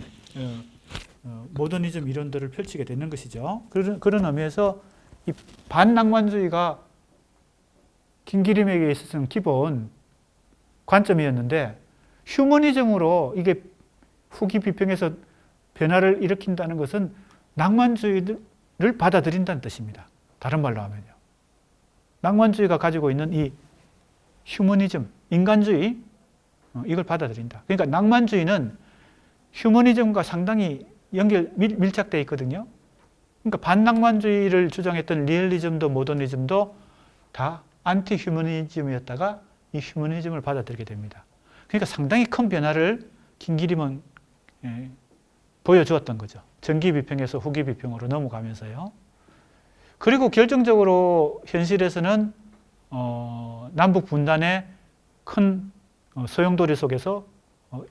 모더니즘 이론들을 펼치게 되는 것이죠. 그런 의미에서 이 반낭만주의가 김기림에게 있어서는 기본 관점이었는데 휴머니즘으로 이게 후기 비평에서 변화를 일으킨다는 것은 낭만주의를 받아들인다는 뜻입니다. 다른 말로 하면요. 낭만주의가 가지고 있는 이 휴머니즘, 인간주의, 이걸 받아들인다. 그러니까 낭만주의는 휴머니즘과 상당히 밀착되어 있거든요. 그러니까 반낭만주의를 주장했던 리얼리즘도 모더니즘도 다 안티 휴머니즘이었다가 이 휴머니즘을 받아들이게 됩니다. 그러니까 상당히 큰 변화를 김기림은 보여주었던 거죠. 정기 비평에서 후기 비평으로 넘어가면서요. 그리고 결정적으로 현실에서는 남북 분단의 큰 소용돌이 속에서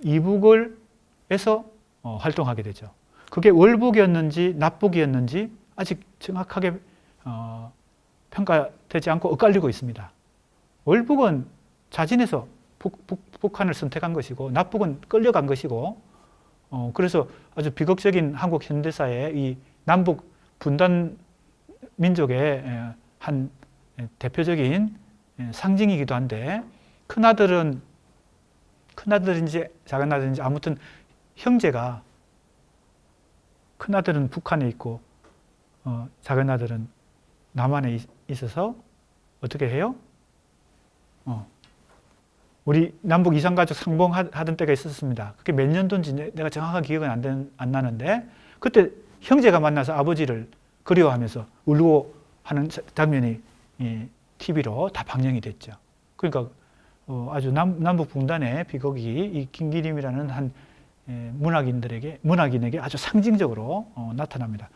이북에서 활동하게 되죠. 그게 월북이었는지 납북이었는지 아직 정확하게 평가되지 않고 엇갈리고 있습니다. 월북은 자진해서 북한을 선택한 것이고 납북은 끌려간 것이고 그래서 아주 비극적인 한국 현대사의 이 남북 분단 민족의 한 대표적인 상징이기도 한데 큰아들인지 작은아들인지 아무튼 형제가 큰아들은 북한에 있고 작은아들은 남한에 있어서 어떻게 해요? 우리 남북 이산가족 상봉하던 때가 있었습니다. 그게 몇 년도인지 내가 정확한 기억은 안 나는데 그때 형제가 만나서 아버지를 그리워하면서 울고 하는 장면이 TV로 다 방영이 됐죠. 그러니까 아주 남북 분단의 비극이 이 김기림이라는 한 문학인에게 아주 상징적으로 나타납니다.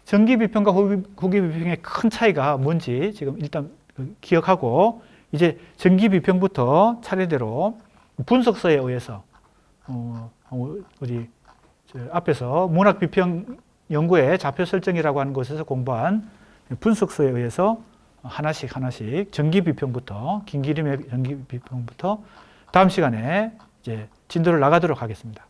전기 비평과 후기 비평의 큰 차이가 뭔지 지금 일단 기억하고 이제 전기 비평부터 차례대로 분석서에 의해서 우리 앞에서 문학 비평 연구의 좌표 설정이라고 하는 곳에서 공부한 분석서에 의해서 하나씩 전기 비평부터 김기림의 전기 비평부터 다음 시간에 이제 진도를 나가도록 하겠습니다.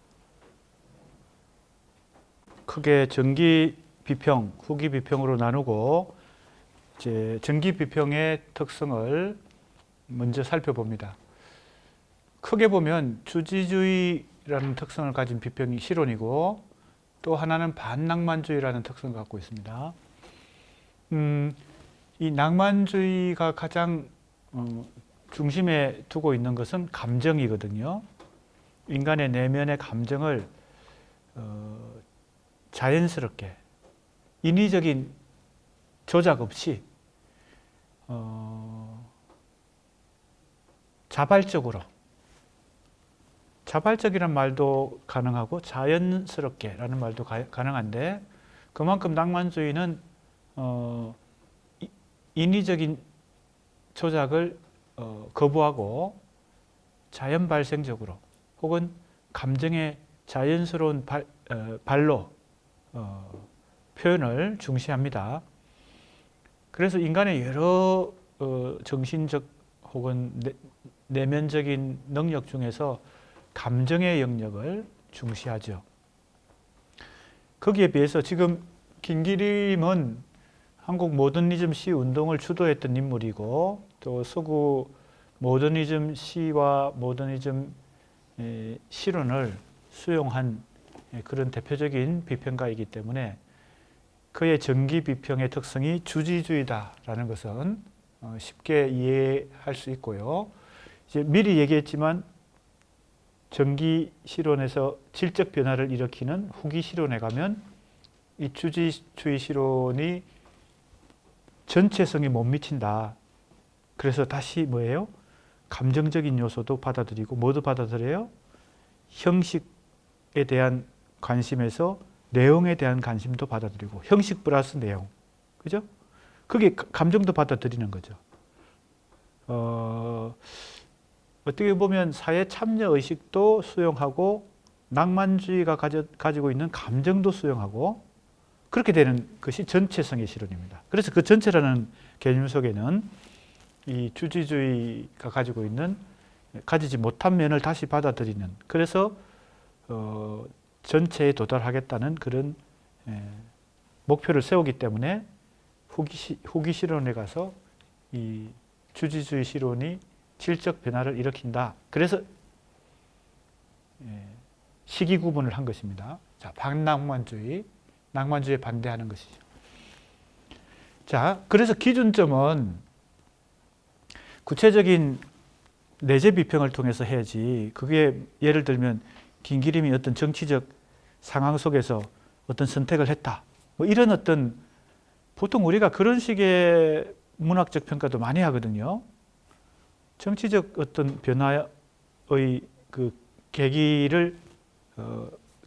크게 전기 비평, 후기 비평으로 나누고 이제 전기 비평의 특성을 먼저 살펴봅니다. 크게 보면 주지주의라는 특성을 가진 비평이 실론이고 또 하나는 반낭만주의라는 특성을 갖고 있습니다. 이 낭만주의가 가장 중심에 두고 있는 것은 감정이거든요. 인간의 내면의 감정을 자연스럽게 인위적인 조작 없이 자발적이란 말도 가능하고 자연스럽게라는 말도 가능한데 그만큼 낭만주의는 인위적인 조작을 거부하고 자연 발생적으로 혹은 감정의 자연스러운 발로 표현을 중시합니다. 그래서 인간의 여러 정신적 혹은 내면적인 능력 중에서 감정의 영역을 중시하죠. 거기에 비해서 지금 김기림은 한국 모더니즘 시 운동을 주도했던 인물이고 또 서구 모더니즘 시와 모더니즘 실론을 수용한 그런 대표적인 비평가이기 때문에 그의 전기 비평의 특성이 주지주의다라는 것은 쉽게 이해할 수 있고요. 이제 미리 얘기했지만 전기 실론에서 질적 변화를 일으키는 후기 실론에 가면 이 주지주의 실론이 전체성에 못 미친다. 그래서 다시 뭐예요? 감정적인 요소도 받아들이고 뭐도 받아들여요? 형식에 대한 관심에서 내용에 대한 관심도 받아들이고 형식 플러스 내용. 그죠? 그게 감정도 받아들이는 거죠. 어떻게 보면 사회 참여 의식도 수용하고 낭만주의가 가지고 있는 감정도 수용하고 그렇게 되는 것이 전체성의 실론입니다. 그래서 그 전체라는 개념 속에는 이 주지주의가 가지고 있는 가지지 못한 면을 다시 받아들이는 그래서 전체에 도달하겠다는 그런 목표를 세우기 때문에 후기 실론에 가서 이 주지주의 실론이 질적 변화를 일으킨다. 그래서 시기 구분을 한 것입니다. 자, 반낭만주의, 낭만주의에 반대하는 것이죠. 자, 그래서 기준점은 구체적인 내재 비평을 통해서 해야지. 그게 예를 들면 김기림이 어떤 정치적 상황 속에서 어떤 선택을 했다. 뭐 이런 어떤 보통 우리가 그런 식의 문학적 평가도 많이 하거든요. 정치적 어떤 변화의 그 계기를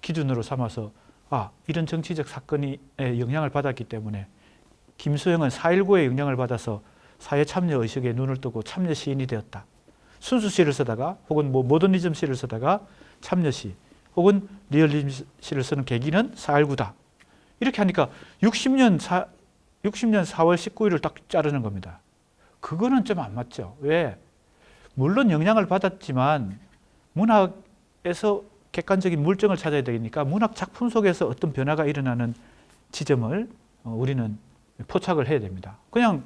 기준으로 삼아서 이런 정치적 사건이 영향을 받았기 때문에 김수영은 4.19의 영향을 받아서 사회 참여 의식에 눈을 뜨고 참여 시인이 되었다. 순수 시를 쓰다가 혹은 모더니즘 시를 쓰다가 참여 시 혹은 리얼리즘 시를 쓰는 계기는 4.19다. 이렇게 하니까 60년 4월 19일을 딱 자르는 겁니다. 그거는 좀 안 맞죠. 왜? 물론 영향을 받았지만 문학에서 객관적인 물증을 찾아야 되니까 문학 작품 속에서 어떤 변화가 일어나는 지점을 우리는 포착을 해야 됩니다. 그냥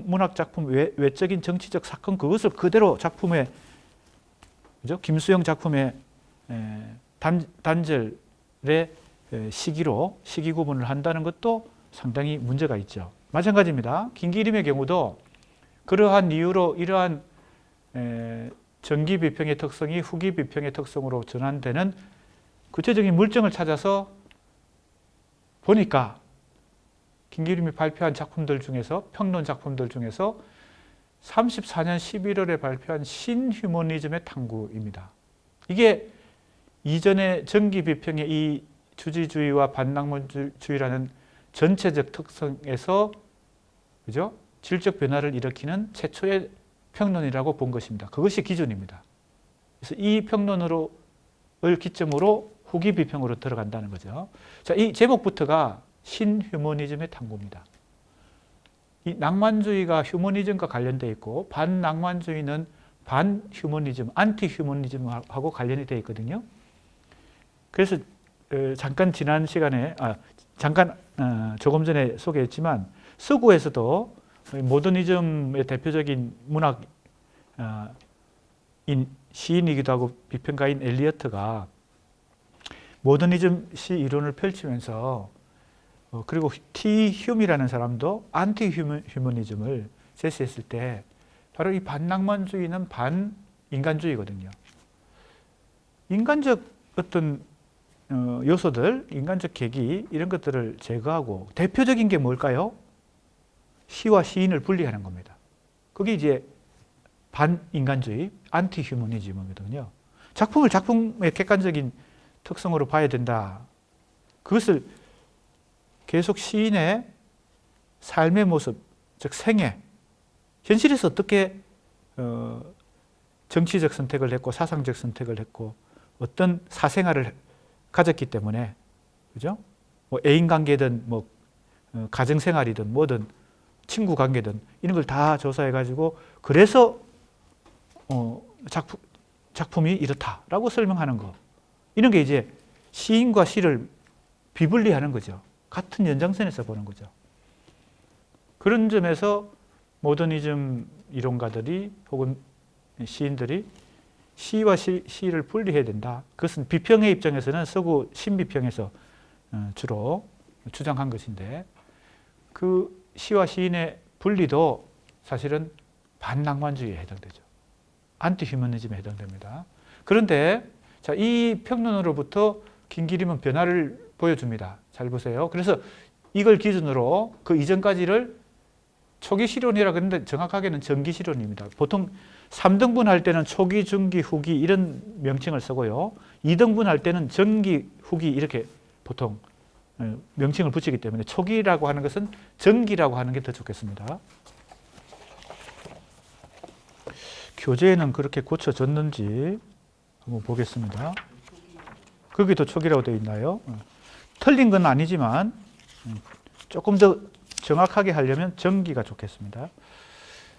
문학 작품 외적인 정치적 사건 그것을 그대로 작품에 그죠? 김수영 작품의 단절의 시기 구분을 한다는 것도 상당히 문제가 있죠. 마찬가지입니다. 김기림의 경우도 그러한 이유로 이러한 전기 비평의 특성이 후기 비평의 특성으로 전환되는 구체적인 물증을 찾아서 보니까 김기림이 발표한 작품들 중에서 평론 작품들 중에서 34년 11월에 발표한 신휴머니즘의 탐구입니다. 이게 이전의 정기 비평의 이 주지주의와 반낭만주의라는 전체적 특성에서 그죠? 질적 변화를 일으키는 최초의 평론이라고 본 것입니다. 그것이 기준입니다. 그래서 이 평론을 기점으로 후기 비평으로 들어간다는 거죠. 자, 이 제목부터가 신휴머니즘의 탐구입니다. 이 낭만주의가 휴머니즘과 관련되어 있고 반낭만주의는 반휴머니즘, 안티휴머니즘하고 관련이 되어 있거든요. 그래서 잠깐 지난 시간에 조금 전에 소개했지만 서구에서도 모더니즘의 대표적인 문학 시인이기도 하고 비평가인 엘리어트가 모더니즘 시 이론을 펼치면서 그리고 T. 휴미라는 사람도 안티 휴머니즘을 제시했을 때 바로 이 반낭만주의는 반인간주의거든요. 인간적 어떤 요소들, 인간적 계기 이런 것들을 제거하고 대표적인 게 뭘까요? 시와 시인을 분리하는 겁니다. 그게 이제 반인간주의, 안티 휴머니즘이거든요. 작품을 작품의 객관적인 특성으로 봐야 된다. 그것을 계속 시인의 삶의 모습, 즉 생애, 현실에서 어떻게 정치적 선택을 했고 사상적 선택을 했고 어떤 사생활을 가졌기 때문에 그죠? 뭐 애인 관계든 뭐 가정 생활이든 뭐든 친구 관계든 이런 걸 다 조사해 가지고 그래서 작품이 이렇다라고 설명하는 거. 이런 게 이제 시인과 시를 비분리하는 거죠. 같은 연장선에서 보는 거죠. 그런 점에서 모더니즘 이론가들이 혹은 시인들이 시와 시를 분리해야 된다. 그것은 비평의 입장에서는 서구 신비평에서 주로 주장한 것인데 그 시와 시인의 분리도 사실은 반낭만주의에 해당되죠. 안티휴머니즘에 해당됩니다. 그런데 자, 이 평론으로부터 김기림은 변화를 보여줍니다. 잘 보세요. 그래서 이걸 기준으로 그 이전까지를 초기 실론이라고 했는데 정확하게는 전기 실론입니다. 보통 3등분 할 때는 초기, 중기, 후기 이런 명칭을 쓰고요. 2등분 할 때는 전기, 후기 이렇게 보통 명칭을 붙이기 때문에 초기라고 하는 것은 전기라고 하는 게 더 좋겠습니다. 교재에는 그렇게 고쳐졌는지 한번 보겠습니다. 거기도 초기라고 되어 있나요? 틀린 건 아니지만 조금 더 정확하게 하려면 전기가 좋겠습니다.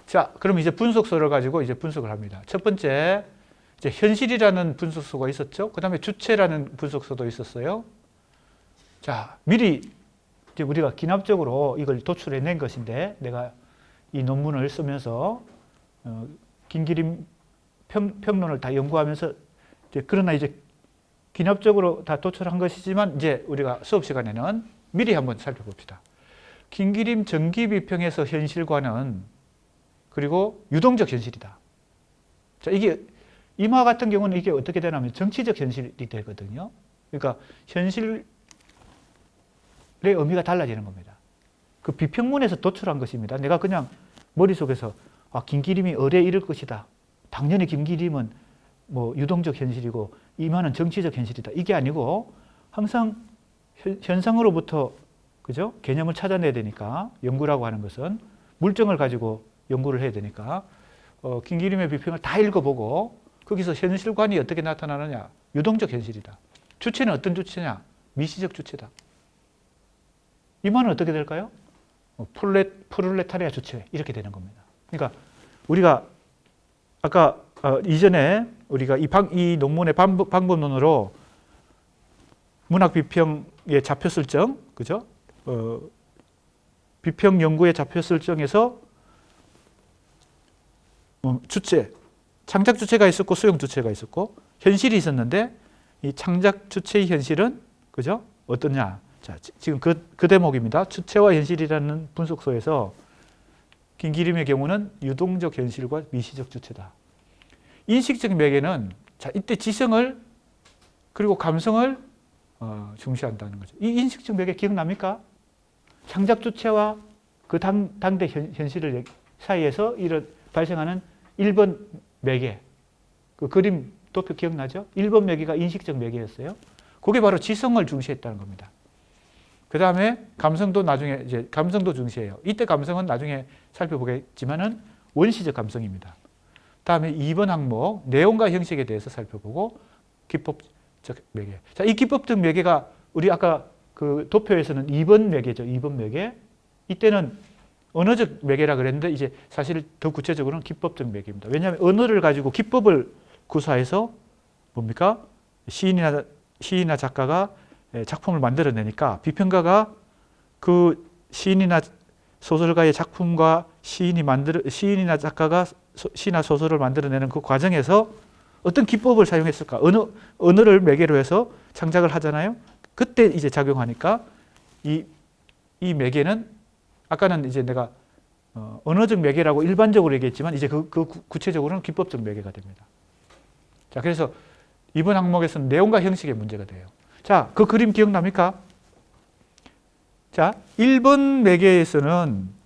자, 그럼 이제 분석소를 가지고 이제 분석을 합니다. 첫 번째, 이제 현실이라는 분석소가 있었죠. 그 다음에 주체라는 분석소도 있었어요. 자, 미리 이제 우리가 기납적으로 이걸 도출해낸 것인데, 내가 이 논문을 쓰면서 김기림 평론을 다 연구하면서 그러나 이제 기납적으로 다 도출한 것이지만 이제 우리가 수업 시간에는 미리 한번 살펴봅시다. 김기림 정기비평에서 현실과는 그리고 유동적 현실이다. 자, 이게 임화 같은 경우는 이게 어떻게 되냐면 정치적 현실이 되거든요. 그러니까 현실의 의미가 달라지는 겁니다. 그 비평문에서 도출한 것입니다. 내가 그냥 머릿속에서 김기림이 어뢰 이럴 것이다. 당연히 김기림은 뭐 유동적 현실이고 임화는 정치적 현실이다. 이게 아니고 항상 현상으로부터 그죠? 개념을 찾아내야 되니까 연구라고 하는 것은 물증을 가지고 연구를 해야 되니까 김기림의 비평을 다 읽어보고 거기서 현실관이 어떻게 나타나느냐? 유동적 현실이다. 주체는 어떤 주체냐? 미시적 주체다. 임화는 어떻게 될까요? 프롤레타리아 주체 이렇게 되는 겁니다. 그러니까 우리가 아까 이전에 우리가 이 논문의 방법론으로 문학 비평의 좌표 설정, 그죠? 비평 연구의 좌표 설정에서 주체, 창작 주체가 있었고 수용 주체가 있었고 현실이 있었는데 이 창작 주체의 현실은 그죠? 어떠냐? 자, 지금 그 대목입니다. 주체와 현실이라는 분석소에서 김기림의 경우는 유동적 현실과 미시적 주체다. 인식적 매개는 자, 이때 지성을 그리고 감성을 중시한다는 거죠. 이 인식적 매개 기억납니까? 창작 주체와 그 당대 현실을 사이에서 발생하는 1번 매개. 그 그림 도표 기억나죠? 1번 매개가 인식적 매개였어요. 그게 바로 지성을 중시했다는 겁니다. 그 다음에 감성도 나중에 이제 감성도 중시해요. 이때 감성은 나중에 살펴보겠지만은 원시적 감성입니다. 다음에 2번 항목 내용과 형식에 대해서 살펴보고 기법적 매개. 자, 이 기법적 매개가 우리 아까 그 도표에서는 2번 매개죠. 2번 매개. 이때는 언어적 매개라 그랬는데 이제 사실 더 구체적으로는 기법적 매개입니다. 왜냐하면 언어를 가지고 기법을 구사해서 뭡니까? 시인이나 작가가 작품을 만들어내니까 비평가가 그 시인이나 소설가의 작품과 시인이나 작가가 시나 소설을 만들어내는 그 과정에서 어떤 기법을 사용했을까? 언어를 매개로 해서 창작을 하잖아요. 그때 이제 작용하니까 이 매개는 아까는 이제 내가 언어적 매개라고 일반적으로 얘기했지만 이제 그 구체적으로는 기법적 매개가 됩니다. 자, 그래서 이번 항목에서는 내용과 형식의 문제가 돼요. 자, 그 그림 기억납니까? 자, 1번 매개에서는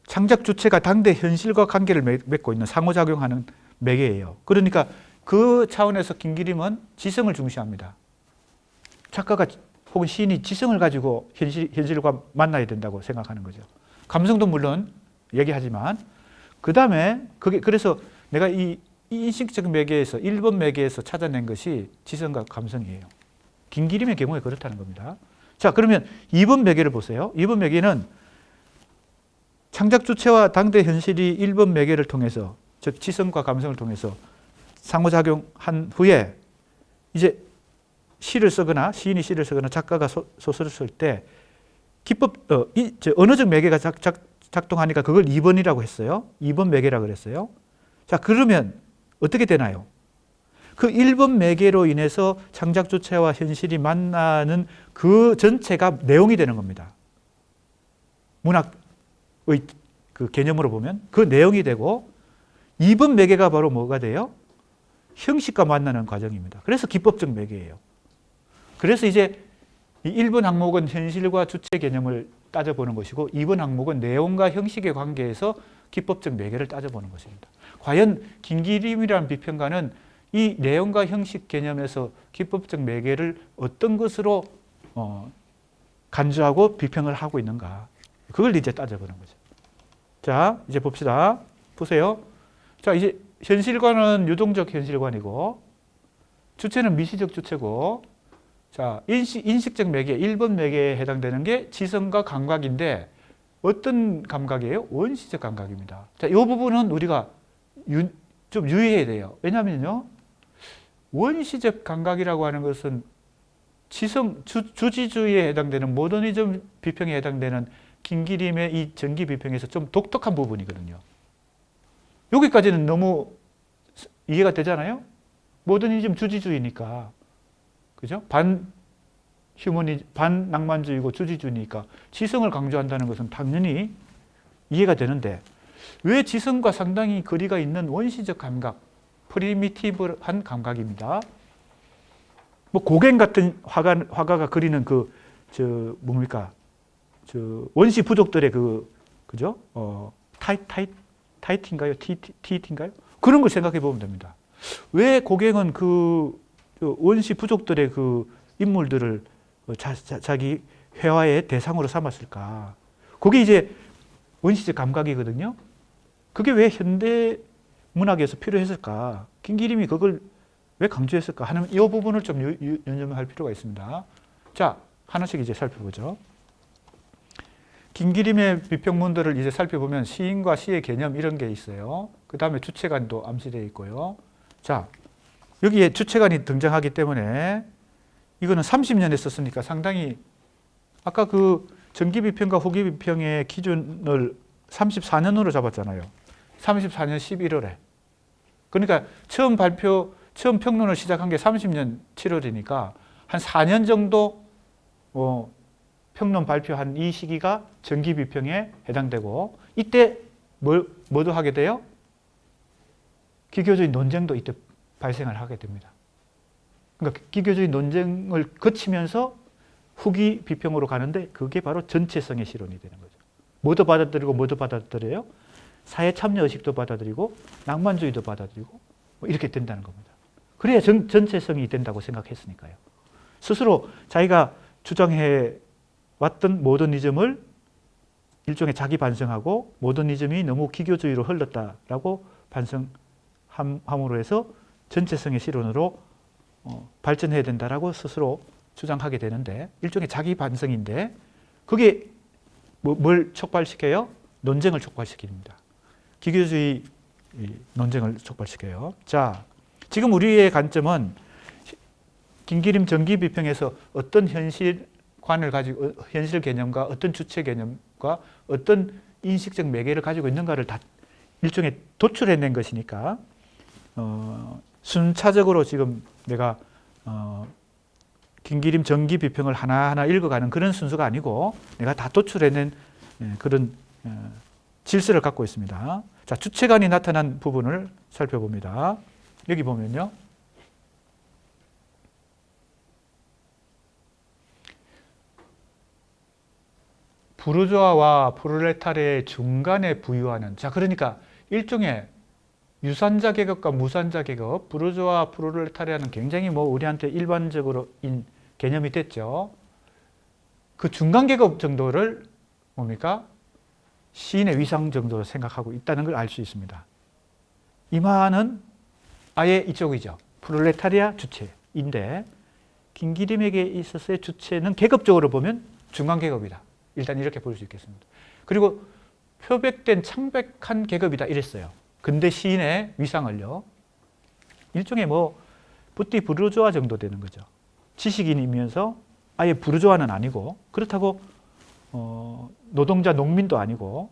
창작 주체가 당대 현실과 관계를 맺고 있는 상호작용하는 매개예요. 그러니까 그 차원에서 김기림은 지성을 중시합니다. 작가가 혹은 시인이 지성을 가지고 현실과 만나야 된다고 생각하는 거죠. 감성도 물론 얘기하지만 그 다음에 그래서 내가 이 인식적 매개에서 1번 매개에서 찾아낸 것이 지성과 감성이에요. 김기림의 경우에 그렇다는 겁니다. 자, 그러면 2번 매개를 보세요. 2번 매개는 창작 주체와 당대 현실이 1번 매개를 통해서 즉 지성과 감성을 통해서 상호작용한 후에 이제 시를 쓰거나 시인이 시를 쓰거나 작가가 소설을 쓸 때 언어적 매개가 작동하니까 그걸 2번이라고 했어요. 2번 매개라고 그랬어요. 자, 그러면 어떻게 되나요? 그 1번 매개로 인해서 창작 주체와 현실이 만나는 그 전체가 내용이 되는 겁니다. 문학의 그 개념으로 보면 그 내용이 되고 2번 매개가 바로 뭐가 돼요? 형식과 만나는 과정입니다. 그래서 기법적 매개예요. 그래서 이제 1번 항목은 현실과 주체 개념을 따져보는 것이고 2번 항목은 내용과 형식의 관계에서 기법적 매개를 따져보는 것입니다. 과연 김기림이라는 비평가는 이 내용과 형식 개념에서 기법적 매개를 어떤 것으로 간주하고 비평을 하고 있는가. 그걸 이제 따져보는 거죠. 자, 이제 봅시다. 보세요. 자, 이제 현실관은 유동적 현실관이고 주체는 미시적 주체고 자, 인식적 매개, 1번 매개에 해당되는 게 지성과 감각인데 어떤 감각이에요? 원시적 감각입니다. 자, 이 부분은 우리가 좀 유의해야 돼요. 왜냐하면요. 원시적 감각이라고 하는 것은 주지주의에 해당되는 모더니즘 비평에 해당되는 김기림의 이 전기 비평에서 좀 독특한 부분이거든요. 여기까지는 너무 이해가 되잖아요? 모더니즘 주지주의니까. 그죠? 반낭만주의고 주지주의니까 지성을 강조한다는 것은 당연히 이해가 되는데 왜 지성과 상당히 거리가 있는 원시적 감각, 프리미티브한 감각입니다. 뭐 고갱 같은 화가가 그리는 뭡니까? 원시 부족들의 그죠? 타이트인가요? 티인가요? 그런 걸 생각해 보면 됩니다. 왜 고갱은 원시 부족들의 인물들을 자기 회화의 대상으로 삼았을까? 그게 이제 원시적 감각이거든요. 그게 왜 현대 문학에서 필요했을까? 김기림이 그걸 왜 강조했을까 하는 이 부분을 좀 유념할 필요가 있습니다. 자, 하나씩 이제 살펴보죠. 김기림의 비평문들을 이제 살펴보면 시인과 시의 개념 이런 게 있어요. 그 다음에 주체관도 암시되어 있고요. 자, 여기에 주체관이 등장하기 때문에 이거는 30년에 썼으니까 상당히 아까 전기비평과 후기비평의 기준을 34년으로 잡았잖아요. 34년 11월에. 그러니까 처음 평론을 시작한 게 30년 7월이니까 한 4년 정도 평론 발표한 이 시기가 전기비평에 해당되고 이때 뭐도 하게 돼요? 기교적인 논쟁도 이때 발생을 하게 됩니다. 그러니까 기교적인 논쟁을 거치면서 후기 비평으로 가는데 그게 바로 전체성의 실론이 되는 거죠. 뭐도 받아들이고 뭐도 받아들여요? 사회 참여 의식도 받아들이고 낭만주의도 받아들이고 뭐 이렇게 된다는 겁니다. 그래야 전체성이 된다고 생각했으니까요. 스스로 자기가 주장해 왔던 모더니즘을 일종의 자기 반성하고 모더니즘이 너무 기교주의로 흘렀다라고 반성함으로 해서 전체성의 실론으로 발전해야 된다라고 스스로 주장하게 되는데 일종의 자기 반성인데 그게 뭘 촉발시켜요? 논쟁을 촉발시킵니다. 기교주의 논쟁을 촉발시켜요. 자, 지금 우리의 관점은 김기림 정기비평에서 어떤 현실관을 가지고 현실 개념과 어떤 주체 개념과 어떤 인식적 매개를 가지고 있는가를 다 일종의 도출해낸 것이니까 순차적으로 지금 내가 김기림 정기비평을 하나하나 읽어가는 그런 순서가 아니고 내가 다 도출해낸 그런 질서를 갖고 있습니다. 자, 주체관이 나타난 부분을 살펴봅니다. 여기 보면요. 부르주아와 프롤레타리아의 중간에 부유하는, 자, 그러니까 일종의 유산자 계급과 무산자 계급, 부르주아, 프롤레타리아는 굉장히 우리한테 일반적으로인 개념이 됐죠. 그 중간 계급 정도를 뭡니까? 시인의 위상 정도로 생각하고 있다는 걸 알 수 있습니다. 이마는 아예 이쪽이죠. 프롤레타리아 주체인데 김기림에게 있어서의 주체는 계급적으로 보면 중간 계급이다. 일단 이렇게 볼 수 있겠습니다. 그리고 표백된 창백한 계급이다 이랬어요. 근대 시인의 위상을요. 일종의 부띠 부르주아 정도 되는 거죠. 지식인이면서 아예 부르주아는 아니고 그렇다고 노동자 농민도 아니고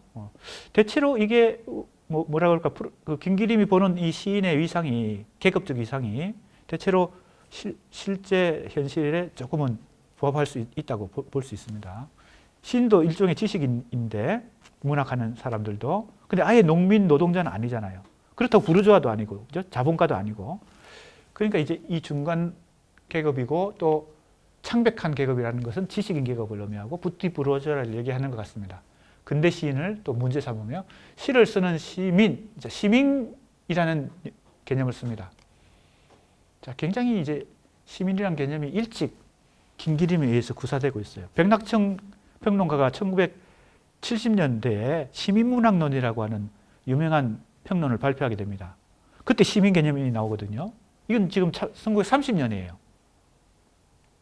대체로 이게 뭐라 그럴까 그 김기림이 보는 이 시인의 위상이 계급적 위상이 대체로 실제 현실에 조금은 부합할 수 있다고 볼 수 있습니다. 시인도 일종의 지식인인데 문학하는 사람들도 근데 아예 농민 노동자는 아니잖아요. 그렇다고 부르주아도 아니고 그죠? 자본가도 아니고 그러니까 이제 이 중간 계급이고 또 창백한 계급이라는 것은 지식인 계급을 의미하고 부띠 부르주아를 얘기하는 것 같습니다. 근대 시인을 또 문제 삼으며 시를 쓰는 시민이라는 개념을 씁니다. 자, 굉장히 이제 시민이라는 개념이 일찍 김기림에 의해서 구사되고 있어요. 백낙청 평론가가 1970년대에 시민문학론이라고 하는 유명한 평론을 발표하게 됩니다. 그때 시민 개념이 나오거든요. 이건 지금 1930년이에요.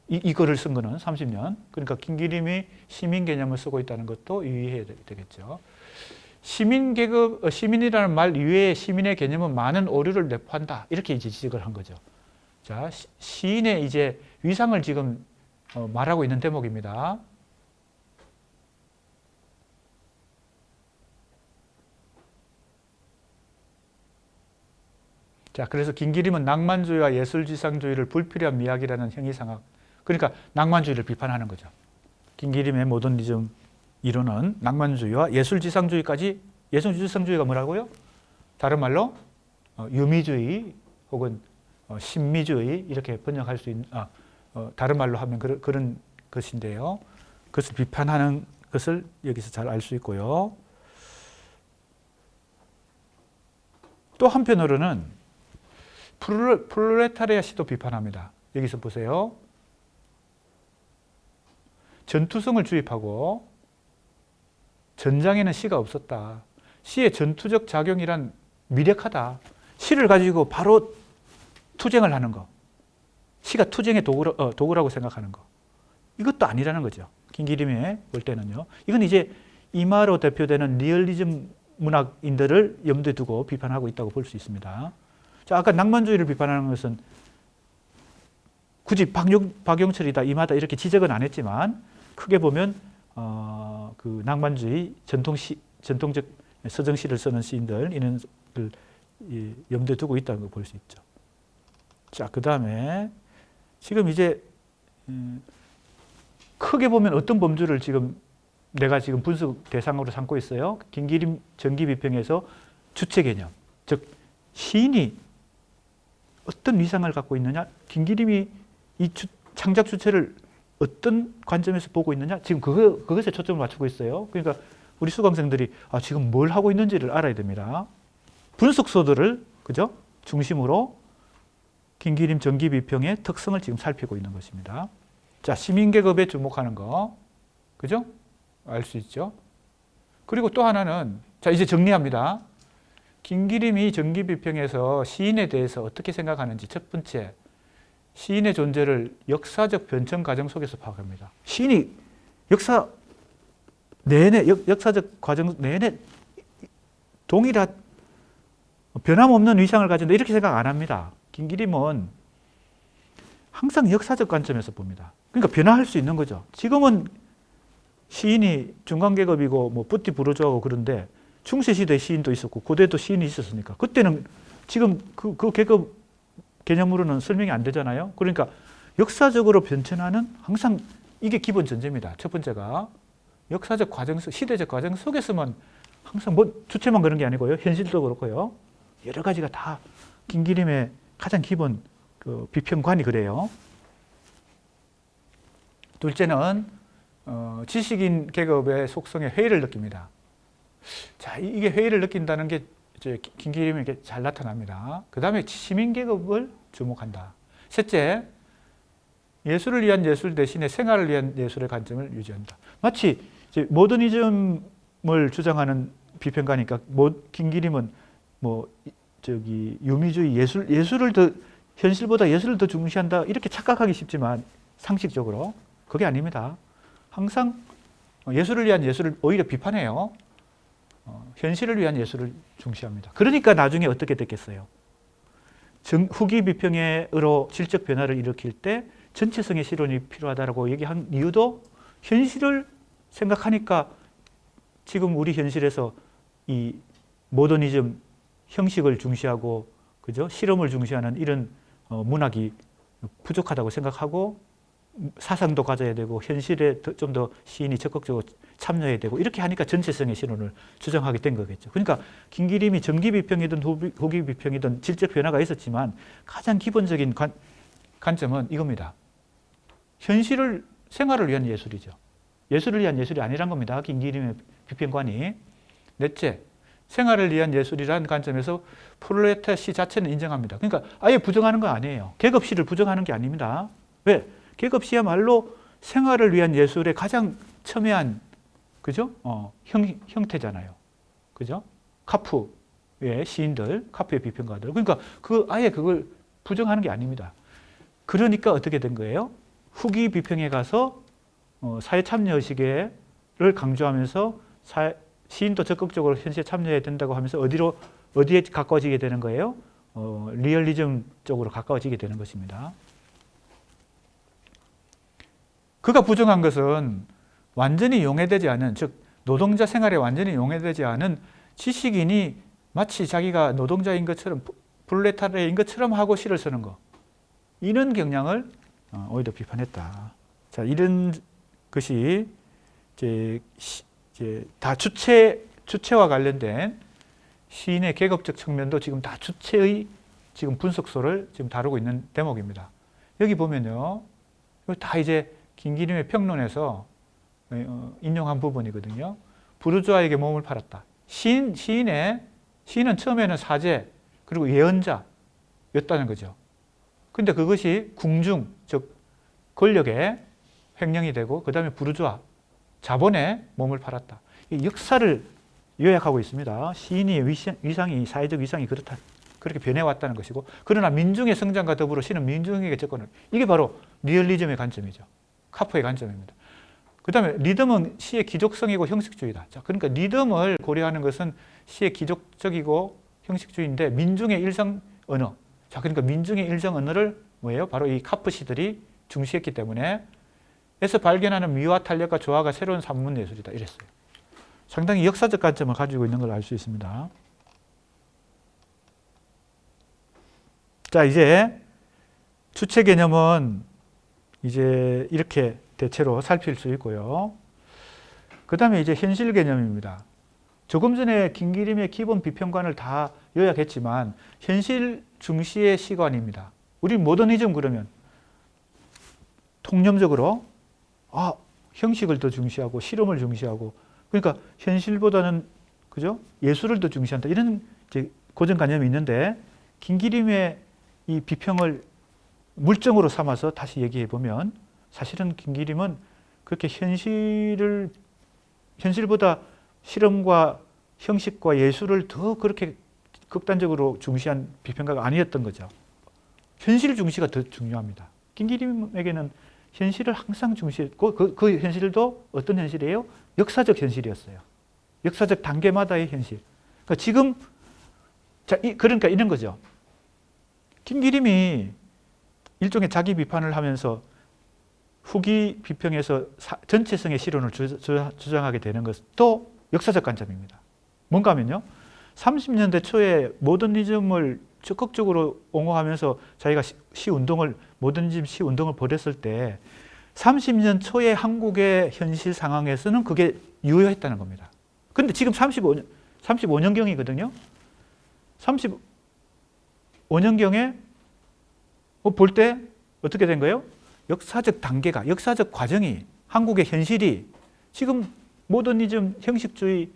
이거를 쓴 거는 30년. 그러니까 김기림이 시민 개념을 쓰고 있다는 것도 유의해야 되겠죠. 시민이라는 말 이외에 시민의 개념은 많은 오류를 내포한다. 이렇게 이제 지적을 한 거죠. 자, 시인의 이제 위상을 지금 말하고 있는 대목입니다. 자, 그래서 김기림은 낭만주의와 예술지상주의를 불필요한 미학이라는 형이상학, 그러니까 낭만주의를 비판하는 거죠. 김기림의 모더니즘 이론은 낭만주의와 예술지상주의까지, 예술지상주의가 뭐라고요? 다른 말로 유미주의 혹은 신미주의 이렇게 번역할 수 있는, 다른 말로 하면 그런 것인데요. 그것을 비판하는 것을 여기서 잘 알 수 있고요. 또 한편으로는 프롤레타리아 시도 비판합니다. 여기서 보세요. 전투성을 주입하고 전장에는 시가 없었다. 시의 전투적 작용이란 미력하다. 시를 가지고 바로 투쟁을 하는 거. 시가 투쟁의 도구라고 생각하는 거. 이것도 아니라는 거죠. 김기림이 볼 때는요. 이건 이제 이마로 대표되는 리얼리즘 문학인들을 염두에 두고 비판하고 있다고 볼 수 있습니다. 자, 아까 낭만주의를 비판하는 것은 굳이 박용철이다, 이마다 이렇게 지적은 안 했지만 크게 보면 그 낭만주의 전통적 서정시를 쓰는 시인들 이런 걸 염두에 두고 있다는 걸 볼 수 있죠. 자, 그 다음에 지금 이제 크게 보면 어떤 범주를 내가 지금 분석 대상으로 삼고 있어요. 김기림 정기비평에서 주체 개념, 즉 시인이 어떤 위상을 갖고 있느냐, 김기림이 이 창작 주체를 어떤 관점에서 보고 있느냐, 지금 그것에 초점을 맞추고 있어요. 그러니까 우리 수강생들이 지금 뭘 하고 있는지를 알아야 됩니다. 분석소들을 그죠? 중심으로 긴기림 전기비평의 특성을 지금 살피고 있는 것입니다. 자, 시민계급에 주목하는 거, 그죠? 알 수 있죠. 그리고 또 하나는, 자, 이제 정리합니다. 긴기림이 전기비평에서 시인에 대해서 어떻게 생각하는지 첫 번째, 시인의 존재를 역사적 변천 과정 속에서 파악합니다. 시인이 역사 내내, 역사적 과정 내내 동일한 변함없는 위상을 가진다 이렇게 생각 안 합니다. 긴기림은 항상 역사적 관점에서 봅니다. 그러니까 변화할 수 있는 거죠. 지금은 시인이 중간계급이고 뭐 뿌띠 부르주아고 그런데 중세시대 시인도 있었고 고대도 시인이 있었으니까 그때는 지금 그 계급 개념으로는 설명이 안 되잖아요. 그러니까 역사적으로 변천하는 항상 이게 기본 전제입니다. 첫 번째가 역사적 과정, 시대적 과정 속에서만 항상 뭐 주체만 그런 게 아니고요. 현실도 그렇고요. 여러 가지가 다 긴기림의 가장 기본 그 비평관이 그래요. 둘째는 지식인 계급의 속성에 회의를 느낍니다. 자, 이게 회의를 느낀다는 게 이제 긴기림에게 잘 나타납니다. 그 다음에 시민 계급을 주목한다. 셋째, 예술을 위한 예술 대신에 생활을 위한 예술의 관점을 유지한다. 마치 이제 모더니즘을 주장하는 비평가니까 긴기림은 유미주의 예술을 더 현실보다 예술을 더 중시한다 이렇게 착각하기 쉽지만 상식적으로 그게 아닙니다. 항상 예술을 위한 예술을 오히려 비판해요. 현실을 위한 예술을 중시합니다. 그러니까 나중에 어떻게 됐겠어요? 후기 비평으로 질적 변화를 일으킬 때 전체성의 실현이 필요하다고 얘기한 이유도 현실을 생각하니까 지금 우리 현실에서 이 모더니즘 형식을 중시하고 그죠? 실험을 중시하는 이런 문학이 부족하다고 생각하고 사상도 가져야 되고 현실에 좀 더 시인이 적극적으로 참여해야 되고 이렇게 하니까 전체성의 실현을 주장하게 된 거겠죠. 그러니까 긴기림이 전기 비평이든 후기 비평이든 질적 변화가 있었지만 가장 기본적인 관점은 이겁니다. 현실을 생활을 위한 예술이죠. 예술을 위한 예술이 아니란 겁니다. 긴기림의 비평관이. 넷째, 생활을 위한 예술이라는 관점에서 프롤레타리아 시 자체는 인정합니다. 그러니까 아예 부정하는 거 아니에요. 계급시를 부정하는 게 아닙니다. 왜? 계급시야말로 생활을 위한 예술의 가장 첨예한 그죠? 형태잖아요. 그죠? 카프의 시인들, 카프의 비평가들. 그러니까 아예 그걸 부정하는 게 아닙니다. 그러니까 어떻게 된 거예요? 후기 비평에 가서 사회 참여 의식을 강조하면서 시인도 적극적으로 현실에 참여해야 된다고 하면서 어디에 가까워지게 되는 거예요? 리얼리즘 쪽으로 가까워지게 되는 것입니다. 그가 부정한 것은 완전히 용해되지 않은, 즉 노동자 생활에 완전히 용해되지 않은 지식인이 마치 자기가 노동자인 것처럼 프롤레타리아인 것처럼 하고 시를 쓰는 거, 이런 경향을 오히려 비판했다. 자, 이런 것이 이제 다 주체와 관련된 시인의 계급적 측면도 지금 다 주체의 지금 분석소를 지금 다루고 있는 대목입니다. 여기 보면요, 이거 다 이제 긴기림의 평론에서 인용한 부분이거든요. 부르주아에게 몸을 팔았다. 시인은 처음에는 사제 그리고 예언자였다는 거죠. 근데 그것이 궁중, 즉 권력의 횡령이 되고 그 다음에 부르주아, 자본에 몸을 팔았다. 이 역사를 요약하고 있습니다. 시인의 위상이, 사회적 위상이 그렇게 변해왔다는 것이고, 그러나 민중의 성장과 더불어 시는 민중에게 접근을, 이게 바로 리얼리즘의 관점이죠. 카프의 관점입니다. 그 다음에 리듬은 시의 기족성이고 형식주의다. 자, 그러니까 리듬을 고려하는 것은 시의 기족적이고 형식주의인데 민중의 일상 언어. 자, 그러니까 민중의 일상 언어를 뭐예요? 바로 이 카프 시들이 중시했기 때문에 에서 발견하는 미와 탄력과 조화가 새로운 산문 예술이다. 이랬어요. 상당히 역사적 관점을 가지고 있는 걸 알 수 있습니다. 자, 이제 주체 개념은 이제 이렇게 대체로 살필 수 있고요. 그 다음에 이제 현실 개념입니다. 조금 전에 긴기림의 기본 비평관을 다 요약했지만 현실 중시의 시관입니다. 우리 모더니즘 그러면 통념적으로 형식을 더 중시하고 실험을 중시하고 그러니까 현실보다는 그죠? 예술을 더 중시한다. 이런 이제 고정관념이 있는데 김기림의 이 비평을 물정으로 삼아서 다시 얘기해 보면 사실은 김기림은 그렇게 현실보다 실험과 형식과 예술을 더 그렇게 극단적으로 중시한 비평가가 아니었던 거죠. 현실 중시가 더 중요합니다. 김기림에게는 현실을 항상 중시했고 그 현실도 어떤 현실이에요? 역사적 현실이었어요. 역사적 단계마다의 현실. 그러니까 지금 그러니까 이런 거죠. 김기림이 일종의 자기 비판을 하면서 후기 비평에서 전체성의 실론을 주장하게 되는 것도 역사적 관점입니다. 뭔가 하면요. 30년대 초에 모더니즘을 적극적으로 옹호하면서 자기가 모더니즘 시운동을 벌였을 때 30년 초의 한국의 현실 상황에서는 그게 유효했다는 겁니다. 근데 지금 35년경이거든요. 35년경에 볼 때 어떻게 된 거예요? 역사적 단계가, 역사적 과정이, 한국의 현실이 지금 모더니즘, 형식주의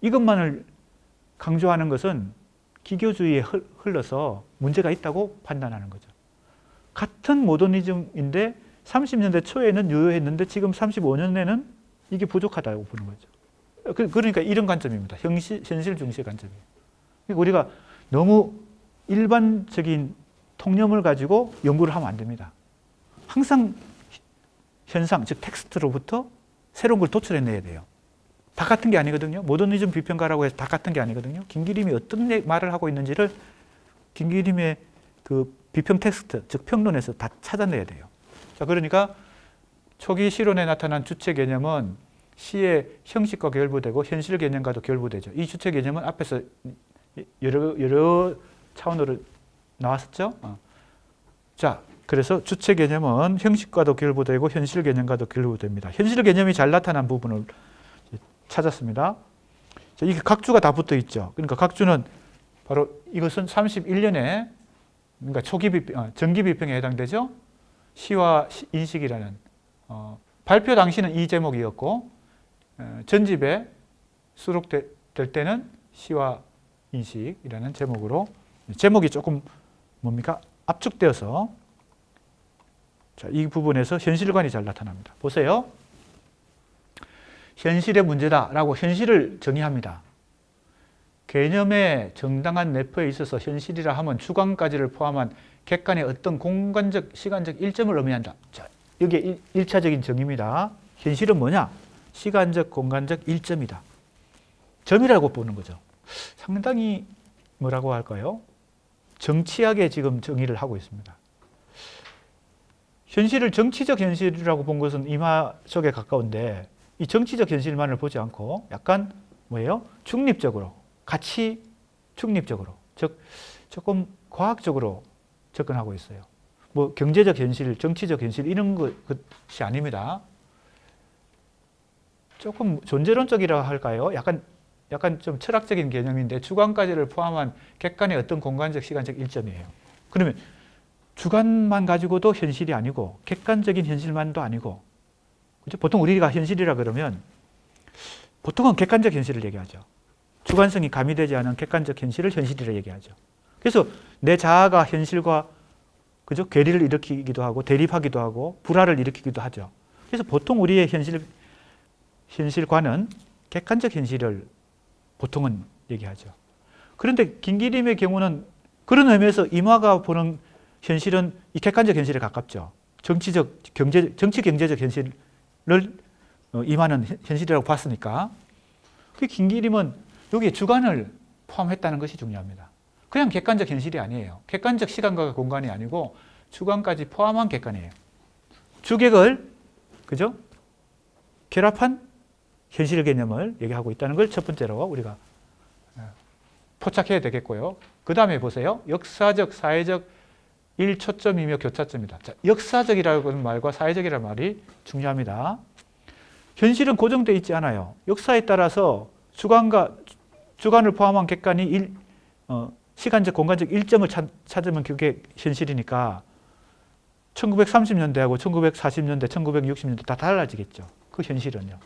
이것만을 강조하는 것은 기교주의에 흘러서 문제가 있다고 판단하는 거죠. 같은 모더니즘인데 30년대 초에는 유효했는데 지금 35년에는 이게 부족하다고 보는 거죠. 그러니까 이런 관점입니다. 현실 중시의 관점이에요. 그러니까 우리가 너무 일반적인 통념을 가지고 연구를 하면 안 됩니다. 항상 현상, 즉 텍스트로부터 새로운 걸 도출해내야 돼요. 다 같은 게 아니거든요. 모더니즘 비평가라고 해서 다 같은 게 아니거든요. 김기림이 어떤 말을 하고 있는지를 김기림의 그 비평 텍스트, 즉 평론에서 다 찾아내야 돼요. 자, 그러니까 초기 실론에 나타난 주체 개념은 시의 형식과 결부되고 현실 개념과도 결부되죠. 이 주체 개념은 앞에서 여러 차원으로 나왔었죠. 자, 그래서 주체 개념은 형식과도 결부되고 현실 개념과도 결부됩니다. 현실 개념이 잘 나타난 부분을 찾았습니다. 자, 이게 각주가 다 붙어 있죠. 그러니까 각주는 바로 이것은 31년에 그러니까 정기 비평에 해당되죠. 시와 인식이라는 발표 당시는 이 제목이었고 전집에 수록될 때는 시와 인식이라는 제목으로 제목이 조금 뭡니까? 압축되어서 자, 이 부분에서 현실관이 잘 나타납니다. 보세요. 현실의 문제다라고 현실을 정의합니다. 개념의 정당한 내포에 있어서 현실이라 하면 주관까지를 포함한 객관의 어떤 공간적, 시간적 일점을 의미한다. 자, 이게 1차적인 정의입니다. 현실은 뭐냐? 시간적, 공간적 일점이다. 점이라고 보는 거죠. 상당히 뭐라고 할까요? 정치하게 지금 정의를 하고 있습니다. 현실을 정치적 현실이라고 본 것은 임화 쪽에 가까운데 이 정치적 현실만을 보지 않고 약간 뭐예요? 중립적으로, 가치 중립적으로, 즉 조금 과학적으로 접근하고 있어요. 뭐 경제적 현실, 정치적 현실 이런 것이 아닙니다. 조금 존재론적이라 할까요? 약간 좀 철학적인 개념인데 주관까지를 포함한 객관의 어떤 공간적, 시간적 일점이에요. 그러면 주관만 가지고도 현실이 아니고 객관적인 현실만도 아니고 그렇죠? 보통 우리가 현실이라 그러면 보통은 객관적 현실을 얘기하죠. 주관성이 가미되지 않은 객관적 현실을 현실이라 얘기하죠. 그래서 내 자아가 현실과 그죠? 괴리를 일으키기도 하고 대립하기도 하고 불화를 일으키기도 하죠. 그래서 보통 우리의 현실관은 객관적 현실을 보통은 얘기하죠. 그런데 김기림의 경우는 그런 의미에서 임화가 보는 현실은 이 객관적 현실에 가깝죠. 정치 경제적 현실을 임하는 현실이라고 봤으니까. 김기림은 여기에 주관을 포함했다는 것이 중요합니다. 그냥 객관적 현실이 아니에요. 객관적 시간과 공간이 아니고 주관까지 포함한 객관이에요. 주객을 그죠? 결합한 현실 개념을 얘기하고 있다는 걸 첫 번째로 우리가 포착해야 되겠고요. 그 다음에 보세요. 역사적, 사회적 일초점이며 교차점이다. 자, 역사적이라는 말과 사회적이라는 말이 중요합니다. 현실은 고정되어 있지 않아요. 역사에 따라서 주관을 포함한 객관이 시간적, 공간적 일점을 찾으면 그게 현실이니까 1930년대하고 1940년대, 1960년대 다 달라지겠죠. 그 현실은요.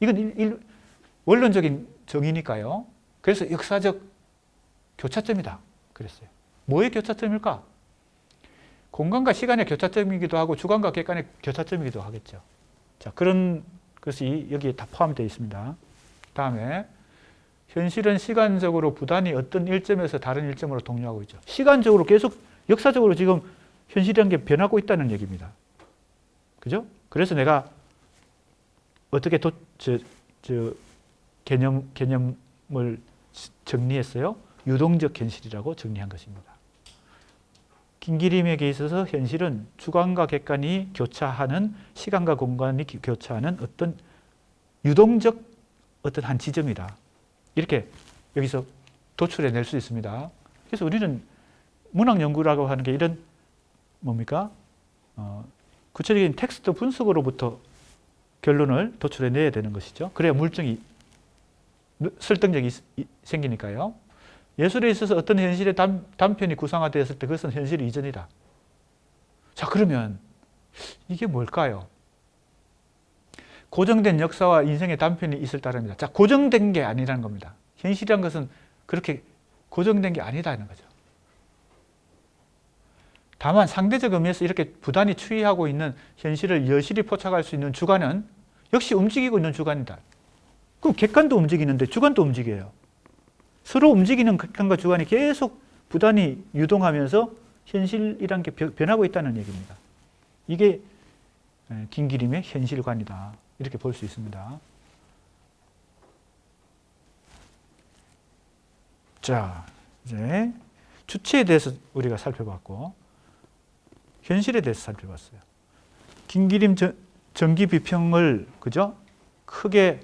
이건 원론적인 정의니까요. 그래서 역사적 교차점이다 그랬어요. 뭐의 교차점일까? 공간과 시간의 교차점이기도 하고 주관과 객관의 교차점이기도 하겠죠. 자, 그런 것이 여기에 다 포함되어 있습니다. 다음에 현실은 시간적으로 부단히 어떤 일점에서 다른 일점으로 동요하고 있죠. 시간적으로 계속 역사적으로 지금 현실이라는 게 변하고 있다는 얘기입니다. 그죠? 그래서 내가 어떻게 개념을 정리했어요? 유동적 현실이라고 정리한 것입니다. 긴기림에게 있어서 현실은 주관과 객관이 교차하는, 시간과 공간이 교차하는 어떤 유동적 어떤 한 지점이다. 이렇게 여기서 도출해 낼 수 있습니다. 그래서 우리는 문학 연구라고 하는 게 이런 뭡니까? 구체적인 텍스트 분석으로부터 결론을 도출해 내야 되는 것이죠. 그래야 물증이 설득력이 생기니까요. 예술에 있어서 어떤 현실의 단편이 구상화되었을 때 그것은 현실 이전이다. 자, 그러면 이게 뭘까요? 고정된 역사와 인생의 단편이 있을 따름이다. 자, 고정된 게 아니라는 겁니다. 현실이란 것은 그렇게 고정된 게 아니다는 거죠. 다만 상대적 의미에서 이렇게 부단히 추이하고 있는 현실을 여실히 포착할 수 있는 주관은 역시 움직이고 있는 주관이다. 그럼 객관도 움직이는데 주관도 움직여요. 서로 움직이는 객관과 주관이 계속 부단히 유동하면서 현실이란 게 변하고 있다는 얘기입니다. 이게 긴기림의 현실관이다. 이렇게 볼 수 있습니다. 자, 이제 주체에 대해서 우리가 살펴봤고 현실에 대해서 살펴봤어요. 긴기림 전기 비평을 그죠? 크게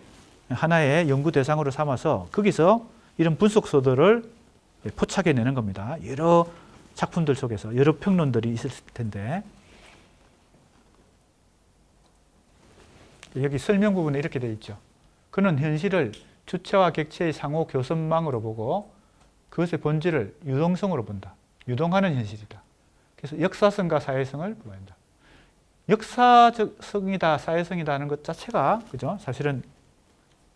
하나의 연구 대상으로 삼아서 거기서 이런 분석서들을 포착해내는 겁니다. 여러 작품들 속에서 여러 평론들이 있을 텐데 여기 설명 부분에 이렇게 되어 있죠. 그는 현실을 주체와 객체의 상호 교선망으로 보고 그것의 본질을 유동성으로 본다. 유동하는 현실이다. 그래서 역사성과 사회성을 보인다. 역사성이다, 사회성이다 하는 것 자체가 그죠? 사실은